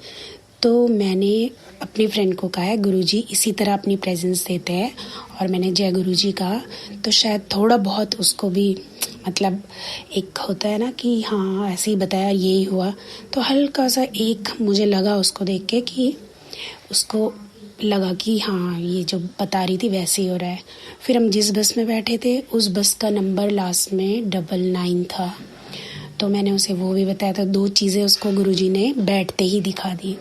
तो मैंने अपनी फ्रेंड को कहा है गुरुजी इसी तरह अपनी प्रेजेंस देते हैं, और मैंने जय गुरुजी कहा, तो शायद थोड़ा बहुत उसको भी मतलब एक होता है ना कि हाँ ऐसे ही बताया, यही हुआ। तो हल्का सा एक मुझे लगा उसको देख के कि उसको लगा कि हाँ ये जो बता रही थी वैसे ही हो रहा है। फिर हम जिस बस में बैठे थे उस बस का नंबर लास्ट में 99 था, तो मैंने उसे वो भी बताया था। 2 चीज़ें उसको गुरुजी ने बैठते ही दिखा दी।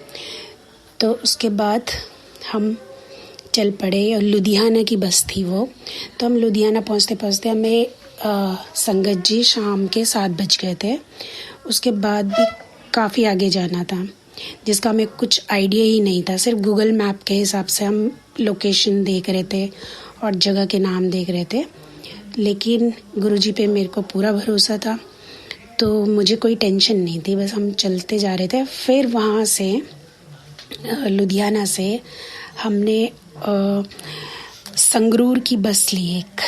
तो उसके बाद हम चल पड़े, और लुधियाना की बस थी वो। तो हम लुधियाना पहुँचते पहुँचते हमें संगत जी शाम के 7 बज गए थे। उसके बाद भी काफ़ी आगे जाना था, जिसका हमें कुछ आइडिया ही नहीं था। सिर्फ गूगल मैप के हिसाब से हम लोकेशन देख रहे थे और जगह के नाम देख रहे थे, लेकिन गुरुजी पे मेरे को पूरा भरोसा था, तो मुझे कोई टेंशन नहीं थी। बस हम चलते जा रहे थे। फिर वहाँ से लुधियाना से हमने संगरूर की बस ली एक।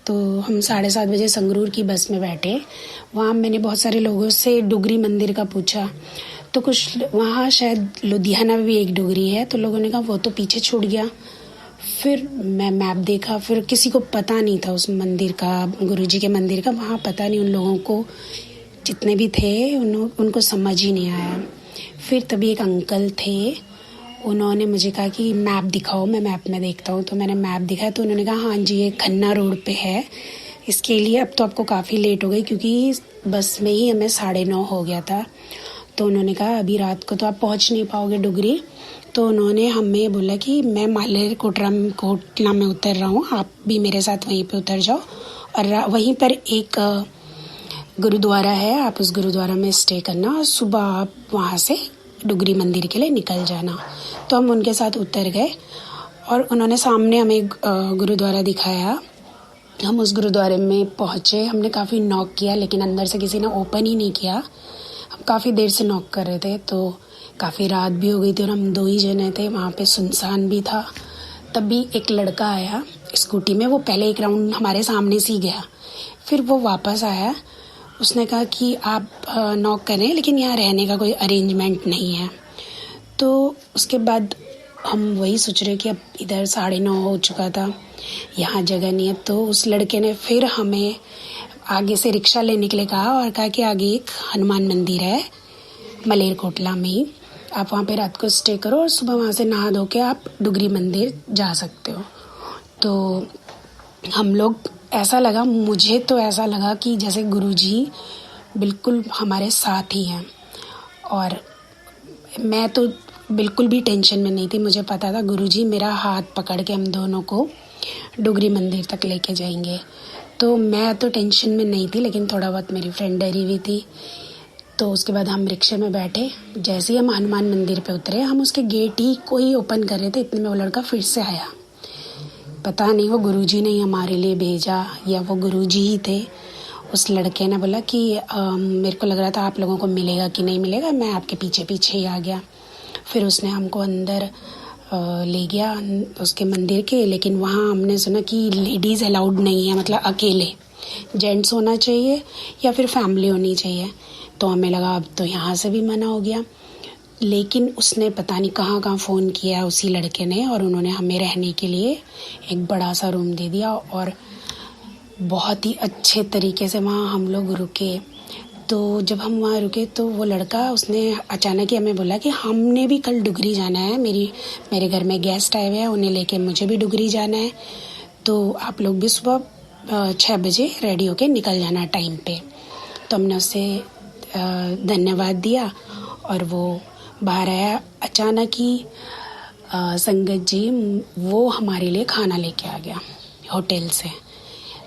तो हम 7:30 बजे संगरूर की बस में बैठे। वहाँ मैंने बहुत सारे लोगों से डुगरी मंदिर का पूछा, तो कुछ वहाँ शायद लुधियाना में भी एक डुगरी है, तो लोगों ने कहा वो तो पीछे छूट गया। फिर मैं मैप देखा, फिर किसी को पता नहीं था उस मंदिर का, गुरुजी के मंदिर का। वहाँ पता नहीं उन लोगों को जितने भी थे उनको समझ ही नहीं आया। फिर तभी एक अंकल थे, उन्होंने मुझे कहा कि मैप दिखाओ, मैं मैप में देखता हूँ। तो मैंने मैप दिखाया तो उन्होंने कहा हाँ जी ये खन्ना रोड पे है, इसके लिए अब तो आपको काफ़ी लेट हो गई, क्योंकि बस में ही हमें 9:30 हो गया था। तो उन्होंने कहा अभी रात को तो आप पहुँच नहीं पाओगे डुगरी। तो उन्होंने हमें बोला कि मैं मालेर कोटला में उतर रहा हूँ, आप भी मेरे साथ वहीं पे उतर जाओ, और वहीं पर एक गुरुद्वारा है, आप उस गुरुद्वारा में स्टे करना और सुबह आप वहाँ से डुगरी मंदिर के लिए निकल जाना। तो हम उनके साथ उतर गए और उन्होंने सामने हमें गुरुद्वारा दिखाया। हम उस गुरुद्वारे में पहुँचे। हमने काफ़ी नॉक किया, लेकिन अंदर से किसी ने ओपन ही नहीं किया। हम काफ़ी देर से नॉक कर रहे थे, तो काफ़ी रात भी हो गई थी और हम 2 ही जने थे। वहाँ पे सुनसान भी था। तभी एक लड़का आया स्कूटी में, वो पहले एक राउंड हमारे सामने से ही गया, फिर वो वापस आया। उसने कहा कि आप नॉक करें, लेकिन यहाँ रहने का कोई अरेंजमेंट नहीं है। तो उसके बाद हम वही सोच रहे कि अब इधर 9:30 हो चुका था, यहाँ जगह नहीं है। तो उस लड़के ने फिर हमें आगे से रिक्शा लेने के लिए कहा और कहा कि आगे एक हनुमान मंदिर है मलेरकोटला में ही, आप वहाँ पे रात को स्टे करो और सुबह वहाँ से नहा धो के आप डुगरी मंदिर जा सकते हो। तो हम लोग, ऐसा लगा, मुझे तो ऐसा लगा कि जैसे गुरुजी बिल्कुल हमारे साथ ही हैं। और मैं तो बिल्कुल भी टेंशन में नहीं थी। मुझे पता था गुरुजी मेरा हाथ पकड़ के हम दोनों को डुगरी मंदिर तक लेके जाएंगे। तो मैं तो टेंशन में नहीं थी, लेकिन थोड़ा बहुत मेरी फ्रेंड डरी हुई थी। तो उसके बाद हम रिक्शे में बैठे। जैसे ही हम हनुमान मंदिर पे उतरे, हम उसके गेट ही कोई ओपन कर रहे थे, इतने में वो लड़का फिर से आया। पता नहीं वो गुरुजी ने हमारे लिए भेजा या वो गुरुजी ही थे। उस लड़के ने बोला कि मेरे को लग रहा था आप लोगों को मिलेगा कि नहीं मिलेगा, मैं आपके पीछे पीछे ही आ गया। फिर उसने हमको अंदर ले गया उसके मंदिर के, लेकिन वहाँ हमने सुना कि लेडीज़ अलाउड नहीं है, मतलब अकेले जेंट्स होना चाहिए या फिर फैमिली होनी चाहिए। तो हमें लगा अब तो यहाँ से भी मना हो गया। लेकिन उसने पता नहीं कहाँ कहाँ फ़ोन किया उसी लड़के ने, और उन्होंने हमें रहने के लिए एक बड़ा सा रूम दे दिया और बहुत ही अच्छे तरीके से वहाँ हम लोग रुके। तो जब हम वहाँ रुके तो वो लड़का, उसने अचानक ही हमें बोला कि हमने भी कल डुगरी जाना है, मेरे घर में गेस्ट आए हुए हैं, उन्हें लेके मुझे भी डुगरी जाना है, तो आप लोग भी सुबह 6 बजे रेडी होके निकल जाना टाइम पे। तो हमने उससे धन्यवाद दिया और वो बाहर आया। अचानक ही संगत जी वो हमारे लिए खाना लेके आ गया होटल से,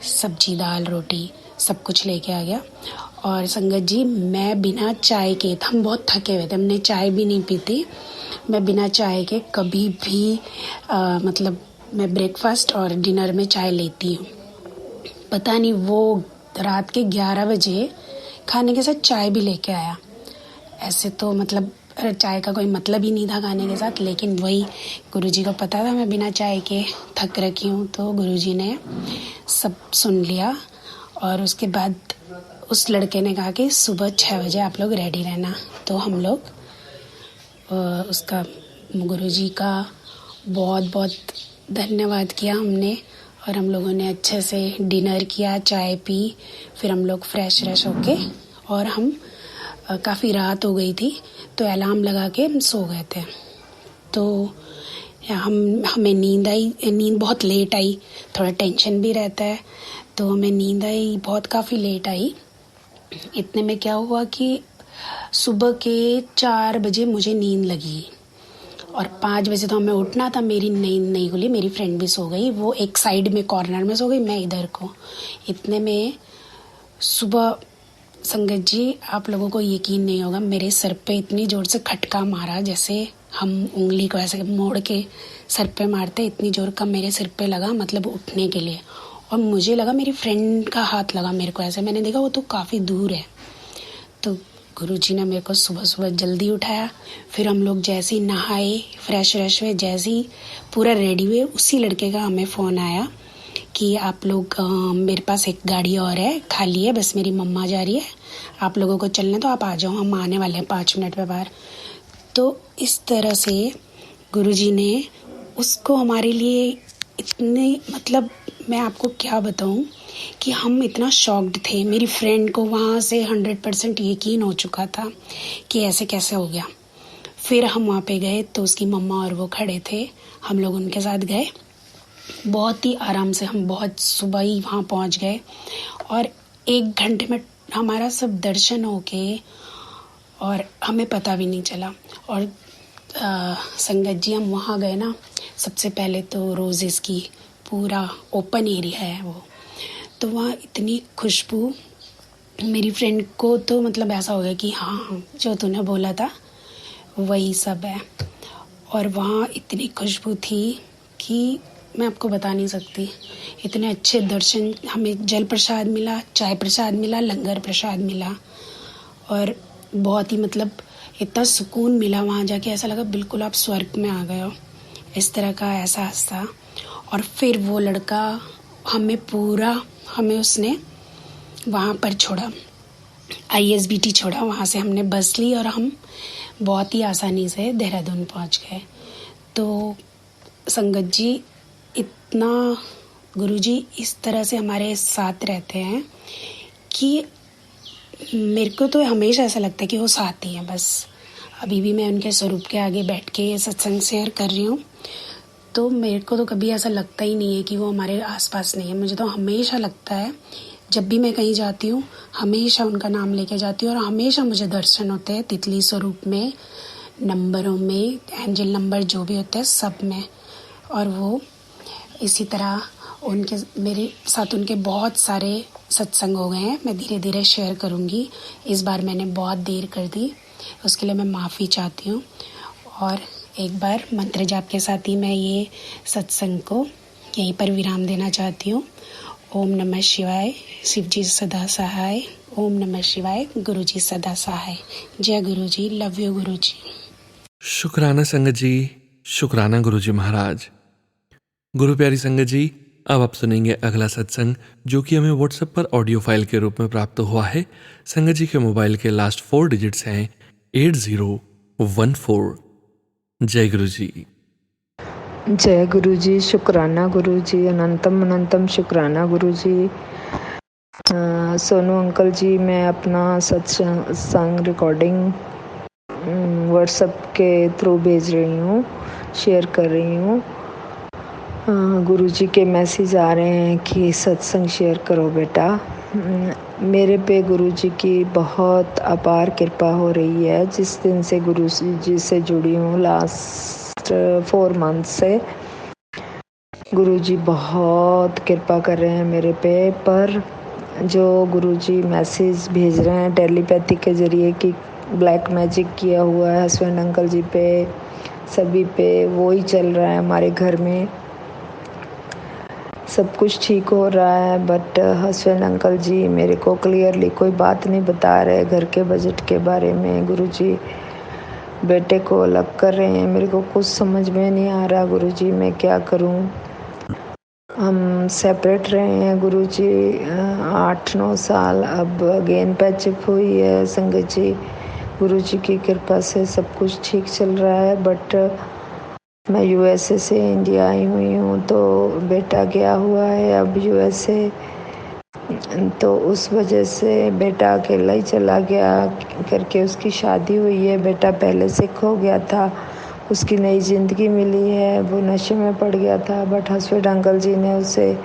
सब्जी दाल रोटी सब कुछ लेके आ गया। और संगत जी मैं बिना चाय के, हम बहुत थके हुए थे, हमने चाय भी नहीं पी थी, मैं बिना चाय के कभी भी मतलब मैं ब्रेकफास्ट और डिनर में चाय लेती हूँ। पता नहीं वो रात के 11 बजे खाने के साथ चाय भी लेके आया। ऐसे तो मतलब चाय का कोई मतलब ही नहीं था खाने के साथ, लेकिन वही गुरुजी को पता था मैं बिना चाय के थक रखी हूँ, तो गुरुजी ने सब सुन लिया। और उसके बाद उस लड़के ने कहा कि सुबह 6 बजे आप लोग रेडी रहना। तो हम लोग उसका, गुरुजी का बहुत बहुत धन्यवाद किया हमने, और हम लोगों ने अच्छे से डिनर किया, चाय पी, फिर हम लोग फ्रेश होके, और हम काफ़ी रात हो गई थी तो अलार्म लगा के हम सो गए थे। तो हमें नींद बहुत लेट आई, थोड़ा टेंशन भी रहता है, तो हमें नींद आई बहुत, काफ़ी लेट आई। इतने में क्या हुआ कि सुबह के 4 बजे मुझे नींद लगी और 5 बजे तो हमें उठना था। मेरी नींद नहीं खुली, मेरी फ्रेंड भी सो गई, वो एक साइड में कॉर्नर में सो गई, मैं इधर को। इतने में सुबह संगत जी आप लोगों को यकीन नहीं होगा, मेरे सर पे इतनी ज़ोर से खटका मारा, जैसे हम उंगली को ऐसे मोड़ के सर पे मारते, इतनी ज़ोर का मेरे सिर पे लगा, मतलब उठने के लिए। और मुझे लगा मेरी फ्रेंड का हाथ लगा मेरे को, ऐसे मैंने देखा वो तो काफ़ी दूर है। तो गुरुजी ने मेरे को सुबह सुबह जल्दी उठाया। फिर हम लोग जैसे ही नहाए, फ्रेश हुए, जैसे ही पूरा रेडी हुए, उसी लड़के का हमें फ़ोन आया कि आप लोग, मेरे पास एक गाड़ी और है खाली है, बस मेरी मम्मा जा रही है, आप लोगों को चलना तो आप आ जाओ, हम आने वाले हैं 5 मिनट में बाहर। तो इस तरह से गुरुजी ने उसको हमारे लिए इतने, मतलब मैं आपको क्या बताऊं कि हम इतना शॉक्ड थे। मेरी फ्रेंड को वहाँ से 100% यकीन हो चुका था कि ऐसे कैसे हो गया। फिर हम वहाँ पे गए तो उसकी मम्मा और वो खड़े थे, हम लोग उनके साथ गए। बहुत ही आराम से हम बहुत सुबह ही वहाँ पहुँच गए और 1 घंटे में हमारा सब दर्शन होके, और हमें पता भी नहीं चला। और संगत जी हम वहाँ गए ना, सबसे पहले तो रोजेस की पूरा ओपन एरिया है वो, तो वहाँ इतनी खुशबू, मेरी फ्रेंड को तो मतलब ऐसा हो गया कि हाँ जो तूने बोला था वही सब है। और वहाँ इतनी खुशबू थी कि मैं आपको बता नहीं सकती। इतने अच्छे दर्शन, हमें जल प्रसाद मिला, चाय प्रसाद मिला, लंगर प्रसाद मिला, और बहुत ही मतलब इतना सुकून मिला वहाँ जाके, ऐसा लगा बिल्कुल आप स्वर्ग में आ गए हो, इस तरह का एहसास था। और फिर वो लड़का हमें उसने वहाँ पर छोड़ा, ISBT छोड़ा, वहाँ से हमने बस ली और हम बहुत ही आसानी से देहरादून पहुँच गए। तो संगत जी इतना, गुरुजी इस तरह से हमारे साथ रहते हैं कि मेरे को तो हमेशा ऐसा लगता है कि वो साथ ही हैं बस। अभी भी मैं उनके स्वरूप के आगे बैठ के सत्संग शेयर कर रही हूँ, तो मेरे को तो कभी ऐसा लगता ही नहीं है कि वो हमारे आसपास नहीं है। मुझे तो हमेशा लगता है, जब भी मैं कहीं जाती हूँ हमेशा उनका नाम लेके जाती हूँ, और हमेशा मुझे दर्शन होते हैं तितली स्वरूप में, नंबरों में, एंजल नंबर जो भी होते हैं सब में। और वो इसी तरह मेरे साथ उनके बहुत सारे सत्संग हो गए हैं, मैं धीरे धीरे शेयर करूँगी। इस बार मैंने बहुत देर कर दी, उसके लिए मैं माफ़ी चाहती हूँ। और एक बार मंत्र जाप के साथ ही मैं ये सत्संग को यहीं पर विराम देना चाहती हूँ। ओम नमः शिवाय, शिव जी सदा सहाय। ओम नमः शिवाय, गुरु जी सदा सहाय। जय गुरु जी, लव यू गुरु जी। शुक्राना संगत जी, शुक्राना गुरु जी महाराज। गुरु प्यारी संगत जी, अब आप सुनेंगे अगला सत्संग जो कि हमें व्हाट्सएप पर ऑडियो फाइल के रूप में प्राप्त हुआ है। संगत जी के मोबाइल के लास्ट 4 डिजिट्स हैं 80 14। जय गुरु जी। जय गुरु जी, शुक्राना गुरु जी, अनंतम अनंतम शुक्राना गुरु जी। सोनू अंकल जी, मैं अपना सत्संग रिकॉर्डिंग व्हाट्सएप के थ्रू भेज रही हूँ, शेयर कर रही हूँ। गुरु जी के मैसेज आ रहे हैं कि सत्संग शेयर करो बेटा। मेरे पे गुरु जी की बहुत अपार कृपा हो रही है। जिस दिन से गुरु जी से जुड़ी हूँ, लास्ट 4 मंथ से गुरु जी बहुत कृपा कर रहे हैं मेरे पे। पर जो गुरु जी मैसेज भेज रहे हैं टेलीपैथी के ज़रिए कि ब्लैक मैजिक किया हुआ है हस्बैंड अंकल जी पे, सभी पे, वो ही चल रहा है हमारे घर में। सब कुछ ठीक हो रहा है, बट हस्बैंड अंकल जी मेरे को क्लियरली कोई बात नहीं बता रहे घर के बजट के बारे में। गुरु जी बेटे को अलग कर रहे हैं, मेरे को कुछ समझ में नहीं आ रहा गुरु जी, मैं क्या करूं। हम सेपरेट रहे हैं गुरु जी 8-9 साल, अब अगेन पैचअप हुई है संगत जी। गुरु जी की कृपा से सब कुछ ठीक चल रहा है, बट मैं यूएसए से इंडिया आई हुई हूँ, तो बेटा गया हुआ है अब यूएसए, तो उस वजह से बेटा अकेला ही चला गया करके उसकी शादी हुई है। बेटा पहले से खो गया था, उसकी नई ज़िंदगी मिली है, वो नशे में पड़ गया था, बट हस्बैंड अंकल जी ने उसे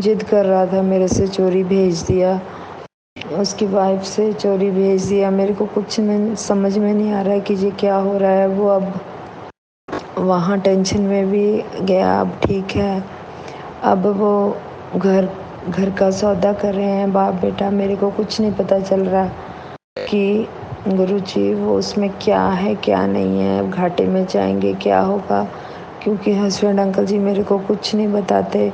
जिद कर रहा था मेरे से चोरी भेज दिया, उसकी वाइफ से चोरी भेज दिया। मेरे को कुछ समझ में नहीं आ रहा है कि ये क्या हो रहा है। वो अब वहाँ टेंशन में भी गया, अब ठीक है। अब वो घर का सौदा कर रहे हैं बाप बेटा। मेरे को कुछ नहीं पता चल रहा कि गुरुजी वो उसमें क्या है क्या नहीं है, घाटे में जाएंगे क्या होगा, क्योंकि हस्बैंड अंकल जी मेरे को कुछ नहीं बताते,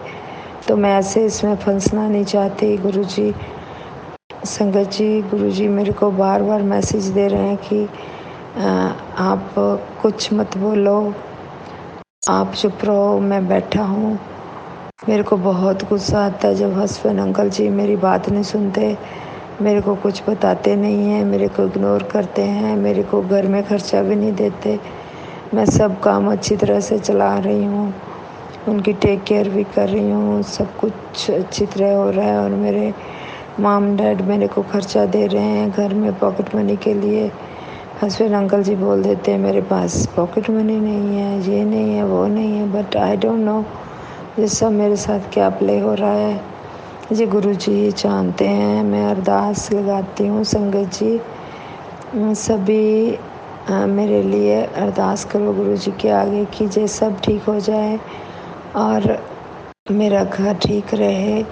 तो मैं ऐसे इसमें फंसना नहीं चाहती। गुरुजी संगत जी, गुरुजी मेरे को बार बार मैसेज दे रहे हैं कि आप कुछ मत बोलो, आप चुप रहो, मैं बैठा हूँ। मेरे को बहुत गुस्सा आता है जब हस्बैंड अंकल जी मेरी बात नहीं सुनते, मेरे को कुछ बताते नहीं हैं, मेरे को इग्नोर करते हैं, मेरे को घर में खर्चा भी नहीं देते। मैं सब काम अच्छी तरह से चला रही हूँ, उनकी टेक केयर भी कर रही हूँ, सब कुछ अच्छी तरह हो रहा है। और मेरे माम डैड मेरे को खर्चा दे रहे हैं घर में पॉकेट मनी के लिए। हस्बैंड अंकल जी बोल देते हैं मेरे पास पॉकेट मनी नहीं है, ये नहीं है, वो नहीं है, बट आई डोंट नो ये सब मेरे साथ क्या प्ले हो रहा है। जी गुरु जी ही जानते हैं। मैं अरदास लगाती हूँ संगत जी, सभी मेरे लिए अरदास करो गुरु जी के आगे कि ये सब ठीक हो जाए और मेरा घर ठीक रहे,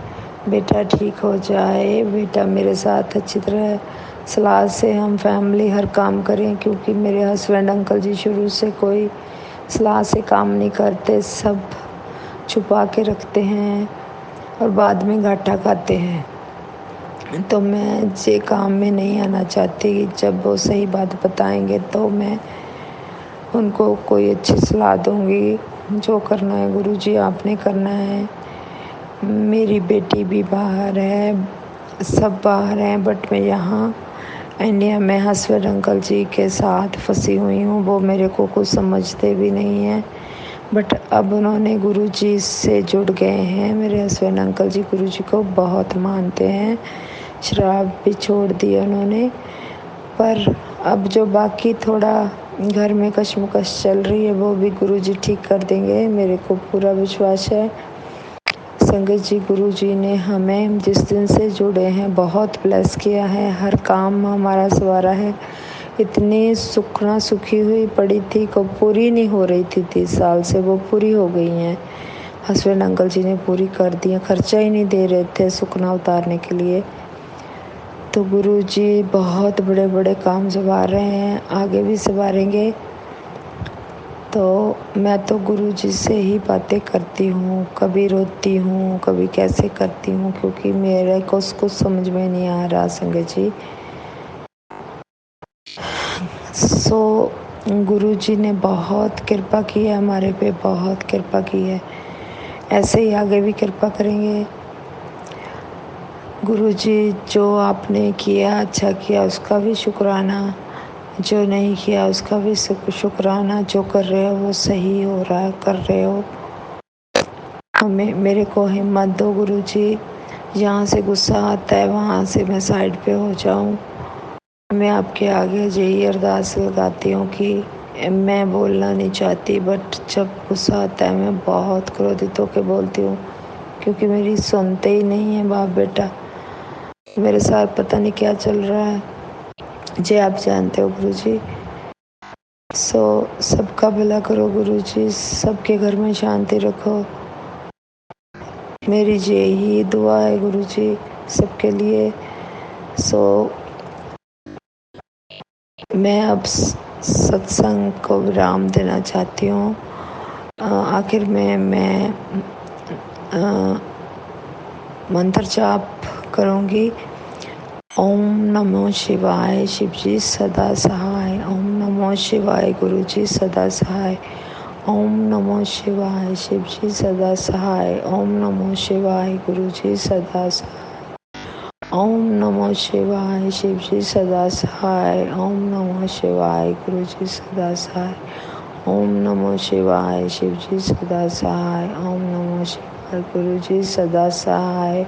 बेटा ठीक हो जाए, बेटा मेरे साथ अच्छी तरह सलाह से हम फैमिली हर काम करें, क्योंकि मेरे हस्बैंड अंकल जी शुरू से कोई सलाह से काम नहीं करते, सब छुपा के रखते हैं और बाद में घाटा खाते हैं। तो मैं ये काम में नहीं आना चाहती। जब वो सही बात बताएंगे तो मैं उनको कोई अच्छी सलाह दूंगी। जो करना है गुरु जी आपने करना है। मेरी बेटी भी बाहर है, सब बाहर हैं, बट मैं यहाँ इंडिया में हस्बैंड अंकल जी के साथ फंसी हुई हूँ। वो मेरे को कुछ समझते भी नहीं हैं, बट अब उन्होंने गुरु जी से जुड़ गए हैं। मेरे हस्बैंड अंकल जी गुरु जी को बहुत मानते हैं, शराब भी छोड़ दी उन्होंने। पर अब जो बाकी थोड़ा घर में कशमकश चल रही है वो भी गुरु जी ठीक कर देंगे, मेरे को पूरा विश्वास है। संगत जी गुरु जी ने हमें जिस दिन से जुड़े हैं बहुत ब्लेस किया है, हर काम हमारा सवारा है। इतनी सुखना सुखी हुई पड़ी थी को पूरी नहीं हो रही थी 30 साल से, वो पूरी हो गई हैं। हस्बैंड अंकल जी ने पूरी कर दी, खर्चा ही नहीं दे रहे थे सुखना उतारने के लिए। तो गुरु जी बहुत बड़े बड़े काम संवार रहे हैं, आगे भी संवारेंगे। तो मैं तो गुरु जी से ही बातें करती हूँ, कभी रोती हूँ, कभी कैसे करती हूँ, क्योंकि मेरे को कुछ समझ में नहीं आ रहा संगत जी। सो गुरु जी ने बहुत कृपा की है हमारे पे, बहुत कृपा की है, ऐसे ही आगे भी कृपा करेंगे। गुरु जी जो आपने किया अच्छा किया, उसका भी शुक्राना। जो नहीं किया उसका भी शुक्राना, जो कर रहे हो वो सही हो रहा है, कर रहे हो। मेरे को हिम्मत दो गुरुजी, जहाँ से गुस्सा आता है वहाँ से मैं साइड पे हो जाऊँ। मैं आपके आगे यही अरदास लगाती हूँ कि मैं बोलना नहीं चाहती, बट जब गुस्सा आता है मैं बहुत क्रोधित होकर बोलती हूँ, क्योंकि मेरी सुनते ही नहीं है बाप बेटा। मेरे साथ पता नहीं क्या चल रहा है, जी आप जानते हो गुरुजी। सबका भला करो गुरुजी, सबके घर में शांति रखो। मेरी यही दुआ है गुरुजी सबके लिए। मैं अब सत्संग को विराम देना चाहती हूँ। आखिर में मैं मंत्र जाप करूँगी। ओम नमो शिवाय, शिव जी सदा सहाय। ओम नमो शिवाय, गुरु जी सदा सहाय। ओम नमो शिवाय, शिव जी सदा सहाय। ओम नमो शिवाय, गुरु जी सदा सहाय। ओम नमो शिवाय, शिव जी सदा सहाय। ओम नमो शिवाय, गुरु जी सदा सहाय। ओम नमो शिवाय, शिव जी सदा सहाय। ओम नमो शिवाय, गुरु जी सदा सहाय।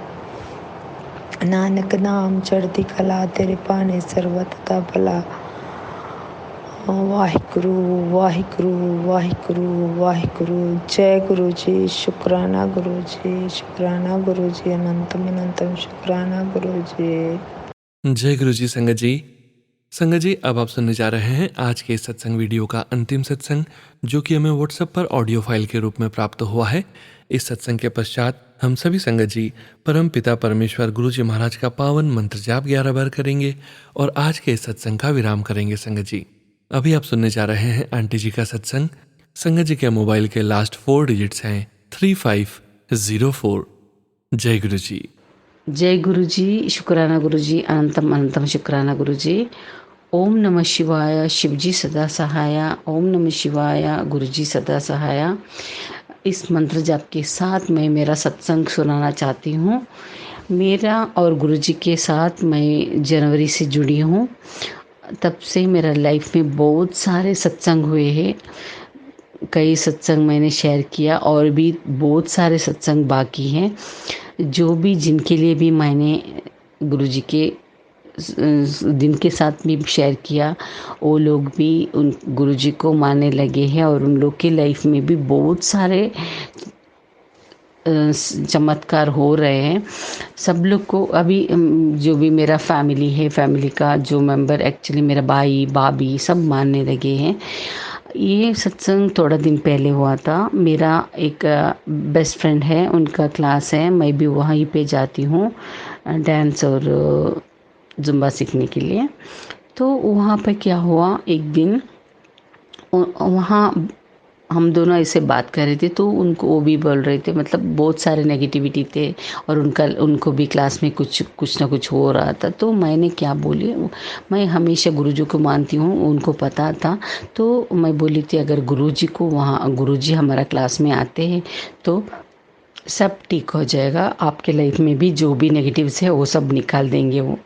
नानक नाम चढ़ती कला, तेरे पाने सर्वत का भला। वाहिगुरु वाहिगुरु वाहिगुरु वाहिगुरु। जय गुरु जी, शुक्राना गुरु जी, शुक्राना गुरु जी, अनंतम अनंतम शुक्राना गुरु जी। जय गुरु जी संगत जी। संगत जी, अब आप सुनने जा रहे हैं आज के इस सत्संग वीडियो का अंतिम सत्संग, जो कि हमें व्हाट्सएप पर ऑडियो फाइल के रूप में प्राप्त हुआ है। इस सत्संग के पश्चात हम सभी संगत जी परम पिता परमेश्वर गुरु जी महाराज का पावन मंत्र जाप 11 बार करेंगे और आज के इस सत्संग का विराम करेंगे। संगत जी, अभी आप सुनने जा रहे हैं आंटी जी का सत्संग। संगत जी के मोबाइल के लास्ट 4 डिजिट्स हैं 3504। जय गुरु जी। जय गुरु जी, शुक्राना गुरु जी, अनंतम अनंतम शुक्राना गुरु जी। ओम नमः शिवाय, शिव जी सदा सहाया। ओम नमः शिवाय, गुरु जी सदा सहाया। इस मंत्र जाप के साथ मैं मेरा सत्संग सुनाना चाहती हूँ। मेरा और गुरु जी के साथ मैं जनवरी से जुड़ी हूँ। तब से मेरा लाइफ में बहुत सारे सत्संग हुए हैं। कई सत्संग मैंने शेयर किया और भी बहुत सारे सत्संग बाकी हैं, जो भी जिनके लिए भी मैंने गुरुजी के दिन के साथ भी शेयर किया, वो लोग भी उन गुरुजी को मानने लगे हैं और उन लोग की लाइफ में भी बहुत सारे चमत्कार हो रहे हैं। सब लोग को अभी जो भी मेरा फैमिली है, फैमिली का जो मेंबर एक्चुअली मेरा भाई भाभी सब मानने लगे हैं। ये सत्संग थोड़ा दिन पहले हुआ था। मेरा एक बेस्ट फ्रेंड है, उनका क्लास है, मैं भी वहीं पे जाती हूँ डांस और जुम्बा सीखने के लिए। तो वहाँ पे क्या हुआ, एक दिन वहाँ हम दोनों ऐसे बात कर रहे थे, तो उनको वो भी बोल रहे थे, मतलब बहुत सारे नेगेटिविटी थे और उनको भी क्लास में कुछ ना कुछ हो रहा था। तो मैंने क्या बोली, मैं हमेशा गुरुजी को मानती हूँ, उनको पता था। तो मैं बोली थी, अगर गुरुजी हमारा क्लास में आते हैं तो सब ठीक हो जाएगा, आपके लाइफ में भी जो भी नेगेटिव्स है वो सब निकाल देंगे वो।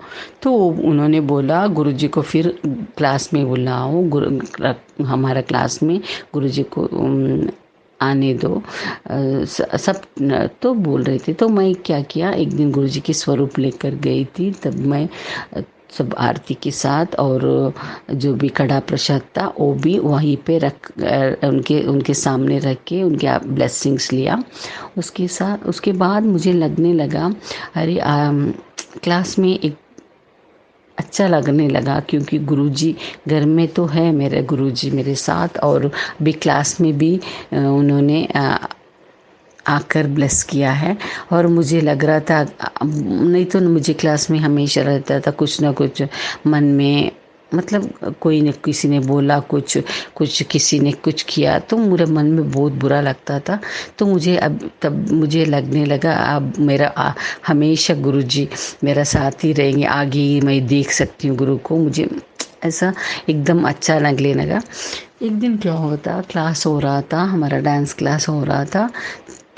तो उन्होंने बोला गुरुजी को फिर क्लास में बुलाओ, हमारा क्लास में गुरुजी को आने दो। सब तो बोल रहे थे। तो मैं क्या किया, एक दिन गुरुजी की स्वरूप लेकर गई थी। तब मैं सब आरती के साथ और जो भी कड़ा प्रसाद था वो भी वहीं पे रख उनके सामने रख के उनके ब्लेसिंग्स लिया। उसके बाद मुझे लगने लगा, अरे क्लास में एक अच्छा लगने लगा, क्योंकि गुरुजी घर में तो है, मेरे गुरुजी मेरे साथ, और भी क्लास में भी उन्होंने आकर ब्लेस किया है। और मुझे लग रहा था, नहीं तो मुझे क्लास में हमेशा रहता था कुछ ना कुछ मन में, मतलब कोई ने किसी ने बोला कुछ किसी ने कुछ किया, तो मेरे मन में बहुत बुरा लगता था। तो तब मुझे लगने लगा, अब मेरा हमेशा गुरुजी मेरा साथ ही रहेंगे, आगे मैं देख सकती हूँ गुरु को। मुझे ऐसा एकदम अच्छा लगने लगा। एक दिन क्या होता, क्लास हो रहा था, हमारा डांस क्लास हो रहा था।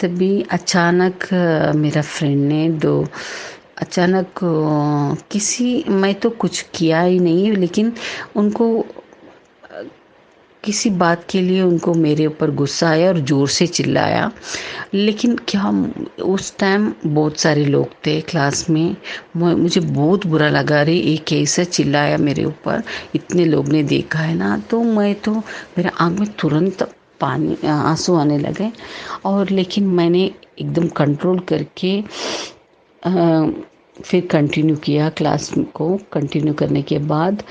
तभी अचानक मेरा फ्रेंड ने 2 अचानक मैं तो कुछ किया ही नहीं, लेकिन उनको किसी बात के लिए उनको मेरे ऊपर गुस्सा आया और ज़ोर से चिल्लाया। लेकिन क्या, उस टाइम बहुत सारे लोग थे क्लास में, मुझे बहुत बुरा लगा। अरे एक कैसा चिल्लाया मेरे ऊपर, इतने लोग ने देखा है ना। तो मेरे आँख में तुरंत पानी आंसू आने लगे। और लेकिन मैंने एकदम कंट्रोल करके फिर कंटिन्यू किया क्लास को। कंटिन्यू करने के बाद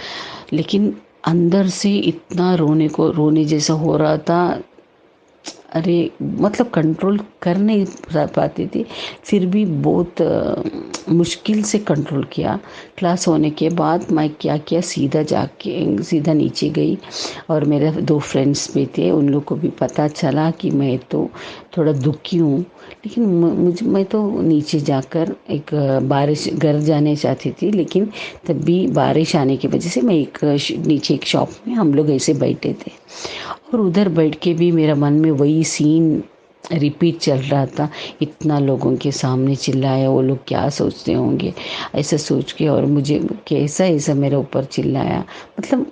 लेकिन अंदर से इतना रोने जैसा हो रहा था। अरे मतलब कंट्रोल कर नहीं पाती थी, फिर भी बहुत मुश्किल से कंट्रोल किया। क्लास होने के बाद मैं क्या किया, सीधा नीचे गई। और मेरे 2 फ्रेंड्स भी थे, उन लोग को भी पता चला कि मैं तो थोड़ा दुखी हूँ। लेकिन मैं तो नीचे जाकर एक बारिश घर जाने चाहती थी, लेकिन तब भी बारिश आने की वजह से मैं नीचे एक शॉप में हम लोग ऐसे बैठे थे। और उधर बैठ के भी मेरा मन में वही सीन रिपीट चल रहा था। इतना लोगों के सामने चिल्लाया, वो लोग क्या सोचते होंगे, ऐसा सोच के। और मुझे कैसा ऐसा मेरे ऊपर चिल्लाया, मतलब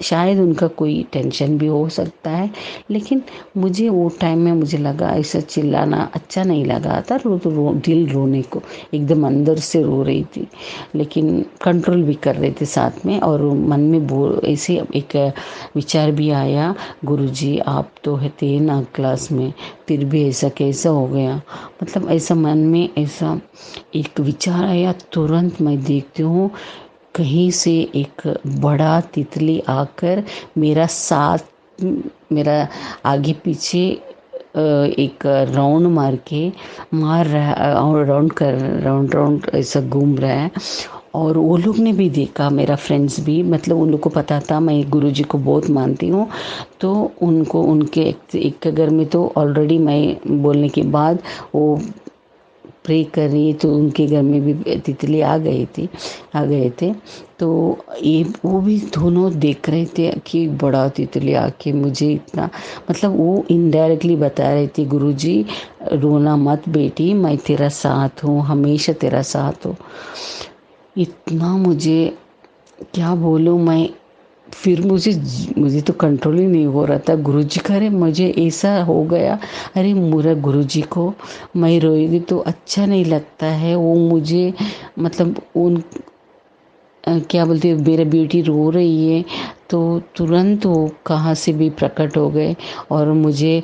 शायद उनका कोई टेंशन भी हो सकता है। लेकिन मुझे वो टाइम में मुझे लगा ऐसा चिल्लाना अच्छा नहीं लगा था। दिल रोने को एकदम अंदर से रो रही थी, लेकिन कंट्रोल भी कर रहे थे साथ में। और मन में ऐसे एक विचार भी आया, गुरुजी आप तो थे ना क्लास में, फिर भी ऐसा कैसा हो गया। मतलब ऐसा मन में ऐसा एक विचार आया। तुरंत मैं देखती हूँ कहीं से एक बड़ा तितली आकर मेरा आगे पीछे एक राउंड मार रहा है, और राउंड ऐसा घूम रहा है। और वो लोग ने भी देखा, मेरा फ्रेंड्स भी, मतलब उन लोग को पता था मैं गुरुजी को बहुत मानती हूँ। तो उनको उनके एक घर में तो ऑलरेडी मैं बोलने के बाद वो प्रे कर रही, तो उनके घर में भी तितली आ गए थे। तो ये वो भी दोनों देख रहे थे कि बड़ा तितली आके मुझे इतना, मतलब वो इनडायरेक्टली बता रहे थे, गुरुजी रोना मत बेटी, मैं तेरा साथ हूँ, हमेशा तेरा साथ हूँ। इतना मुझे क्या बोलूँ मैं, फिर मुझे तो कंट्रोल ही नहीं हो रहा था। गुरुजी का, अरे मुझे ऐसा हो गया, अरे मेरा गुरुजी को मैं रोएगी तो अच्छा नहीं लगता है। वो मुझे मतलब क्या बोलते हैं, मेरा बेटी रो रही है, तो तुरंत वो कहाँ से भी प्रकट हो गए और मुझे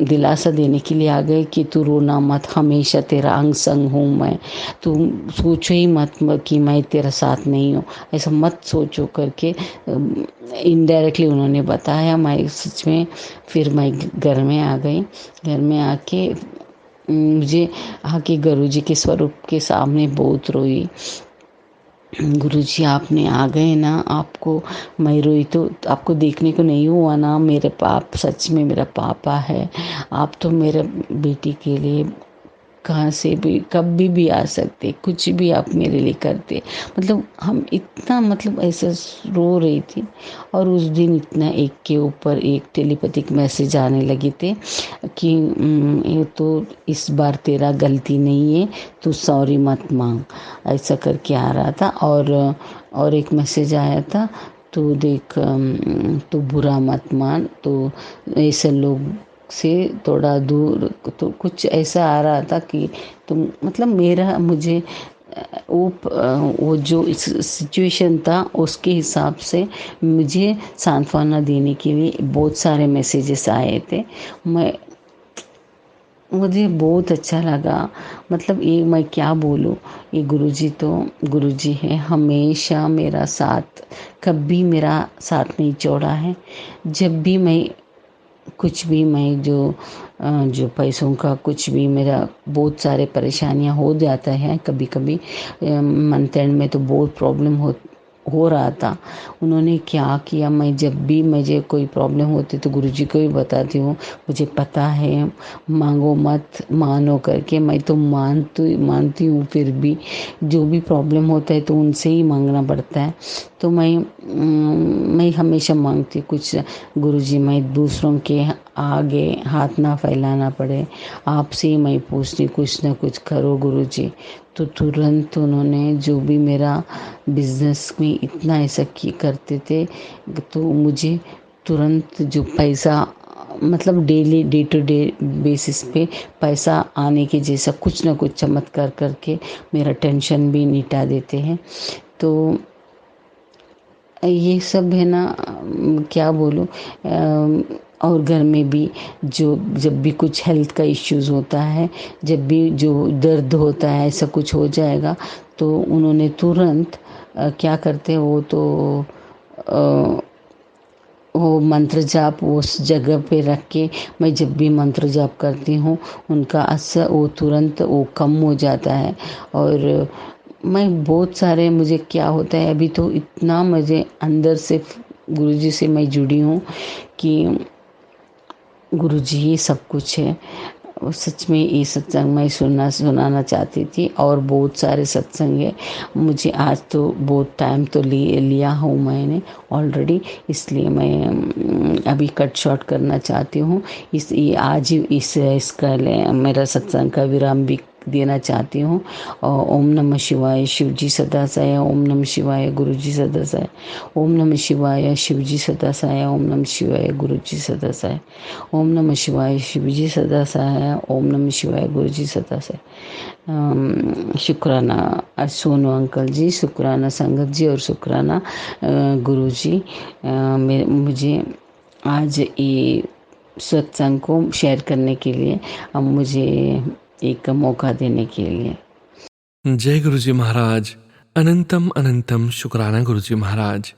दिलासा देने के लिए आ गए कि तू रोना मत, हमेशा तेरा अंग संग हूँ मैं, तू सोचो ही मत कि मैं तेरा साथ नहीं हूँ, ऐसा मत सोचो करके इनडायरेक्टली उन्होंने बताया। मैं सच में फिर मैं घर में आ गई। घर में आके मुझे आके गुरुजी के स्वरूप के सामने बहुत रोई। गुरुजी आपने आ गए ना, आपको मैं रोई तो आपको देखने को नहीं हुआ ना, मेरे पाप सच में मेरा पापा है। आप तो मेरे बेटी के लिए कहाँ से भी कभी भी आ सकते, कुछ भी आप मेरे लिए करते। मतलब हम इतना, मतलब ऐसा रो रही थी। और उस दिन इतना एक के ऊपर एक टेलीपैथिक मैसेज आने लगे थे कि ये तो इस बार तेरा गलती नहीं है, तू सॉरी मत मांग, ऐसा करके आ रहा था। और एक मैसेज आया था, तो देख तू बुरा मत मान, तो ऐसे लोग से थोड़ा दूर, तो कुछ ऐसा आ रहा था कि तुम, मतलब मुझे वो जो सिचुएशन था उसके हिसाब से मुझे सांत्वना देने के लिए बहुत सारे मैसेजेस आए थे। मुझे बहुत अच्छा लगा। मतलब ये मैं क्या बोलूँ, ये गुरुजी तो गुरुजी है, हमेशा मेरा साथ, कभी मेरा साथ नहीं छोड़ा है। जब भी मैं कुछ भी, मैं जो पैसों का कुछ भी, मेरा बहुत सारे परेशानियां हो जाता है कभी कभी। मंथ एंड में तो बहुत प्रॉब्लम हो रहा था। उन्होंने क्या किया, मैं जब भी मुझे कोई प्रॉब्लम होती तो गुरुजी को ही बताती हूँ, मुझे पता है मांगो मत मानो करके। मैं तो मानती हूँ, फिर भी जो भी प्रॉब्लम होता है तो उनसे ही मांगना पड़ता है। तो मैं हमेशा मांगती कुछ, गुरुजी मैं दूसरों के आगे हाथ ना फैलाना पड़े, आपसे ही मैं पूछती कुछ ना कुछ करो गुरुजी। तो तुरंत उन्होंने जो भी मेरा बिजनेस में इतना ऐसा करते थे, तो मुझे तुरंत जो पैसा मतलब daily day to day basis पे पैसा आने के जैसा कुछ ना कुछ चमत्कार करके मेरा टेंशन भी मिटा देते हैं। तो ये सब है ना, क्या बोलूं। और घर में भी जो जब भी कुछ हेल्थ का इश्यूज होता है, जब भी जो दर्द होता है, ऐसा कुछ हो जाएगा, तो उन्होंने तुरंत क्या करते हैं वो तो वो मंत्र जाप उस जगह पे रख के, मैं जब भी मंत्र जाप करती हूँ उनका असर वो तुरंत वो कम हो जाता है। और मैं बहुत सारे, मुझे क्या होता है अभी तो इतना मुझे अंदर से गुरुजी से मैं जुड़ी हूँ कि गुरुजी ही सब कुछ है। और सच में ये सत्संग मैं सुनाना चाहती थी, और बहुत सारे सत्संग है। मुझे आज तो बहुत टाइम तो लिया हूँ मैंने ऑलरेडी, इसलिए मैं अभी कट शॉर्ट करना चाहती हूँ। आज ही इसका मेरा सत्संग का विराम भी देना चाहती हूँ। और ओम नमः शिवाय, शिवजी सदा सहाय। ओम नमः शिवाय, गुरुजी सदा सहाय। ओम नमः शिवाय, शिवजी सदा सहाय। ओम नमः शिवाय, गुरुजी सदा सहाय। ओम नमः शिवाय, शिवजी सदा सहाय। ओम नमः शिवाय, गुरुजी सदा सहाय। शुक्राना सोनू अंकल जी, शुक्राना संगत जी, और शुक्राना गुरुजी मुझे आज ये सत्संग को शेयर करने के लिए, अब मुझे एक मौका देने के लिए। जय गुरुजी महाराज। अनंतम अनंतम शुक्राना गुरुजी महाराज।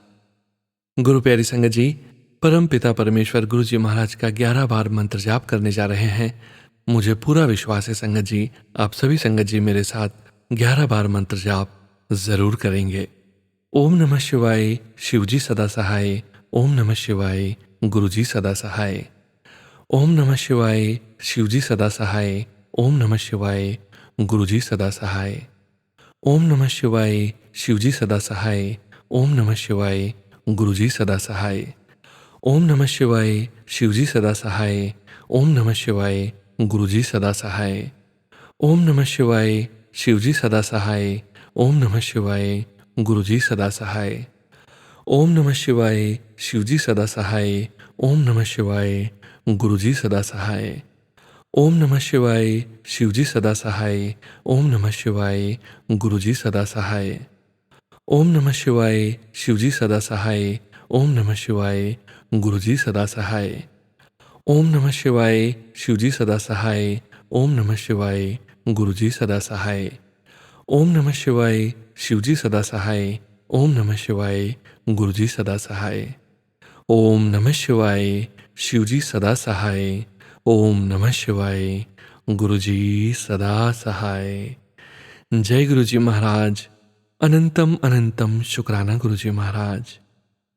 गुरु प्यारी संगत जी, परम पिता परमेश्वर गुरुजी महाराज का 11 बार मंत्र जाप करने जा रहे हैं। मुझे पूरा विश्वास है संगत जी, आप सभी संगत जी मेरे साथ 11 बार मंत्र जाप जरूर करेंगे। ओम नमः शिवाय, शिवजी सदा सहाय। ओम नमः शिवाय, गुरुजी सदा सहाय। ओम नमः शिवाय, शिवजी सदा सहाय। ओम नमः शिवाय, गुरुजी सदा सहाय। ओम नमः शिवाय, शिवजी सदा सहाय। ओम नमः शिवाय, गुरुजी सदा सहाय। ओम नमः शिवाय, शिवजी सदा सहाय। ओम नमः शिवाय, गुरुजी सदा सहाय। ओम नमः शिवाय, शिवजी सदा सहाय। ओम नमः शिवाय, गुरुजी सदा सहाय। ओम नमः शिवाय, शिवजी सदा सहाय। ओम नमः शिवाय, गुरुजी सदा सहाय। ओम नमः शिवाय, शिवजी सदा सहाय। ओम नमः शिवाय, गुरुजी सदा सहाय। ओम नमः शिवाय, शिवजी सदा सहाय। ओम नमः शिवाय, गुरुजी सदा सहाय। ओम नमः शिवाय, शिवजी सदा सहाय। ओम नमः शिवाय, गुरुजी सदा सहाय। ओम नमः शिवाय, शिवजी सदा सहाय। ओम नमः शिवाय, गुरुजी सदा सहाय। ओम नमः शिवाय, शिवजी सदा सहाय। ओम नमः शिवाय, गुरुजी सदा सहाय। जय गुरुजी महाराज। अनंतम अनंतम शुक्राना गुरुजी महाराज।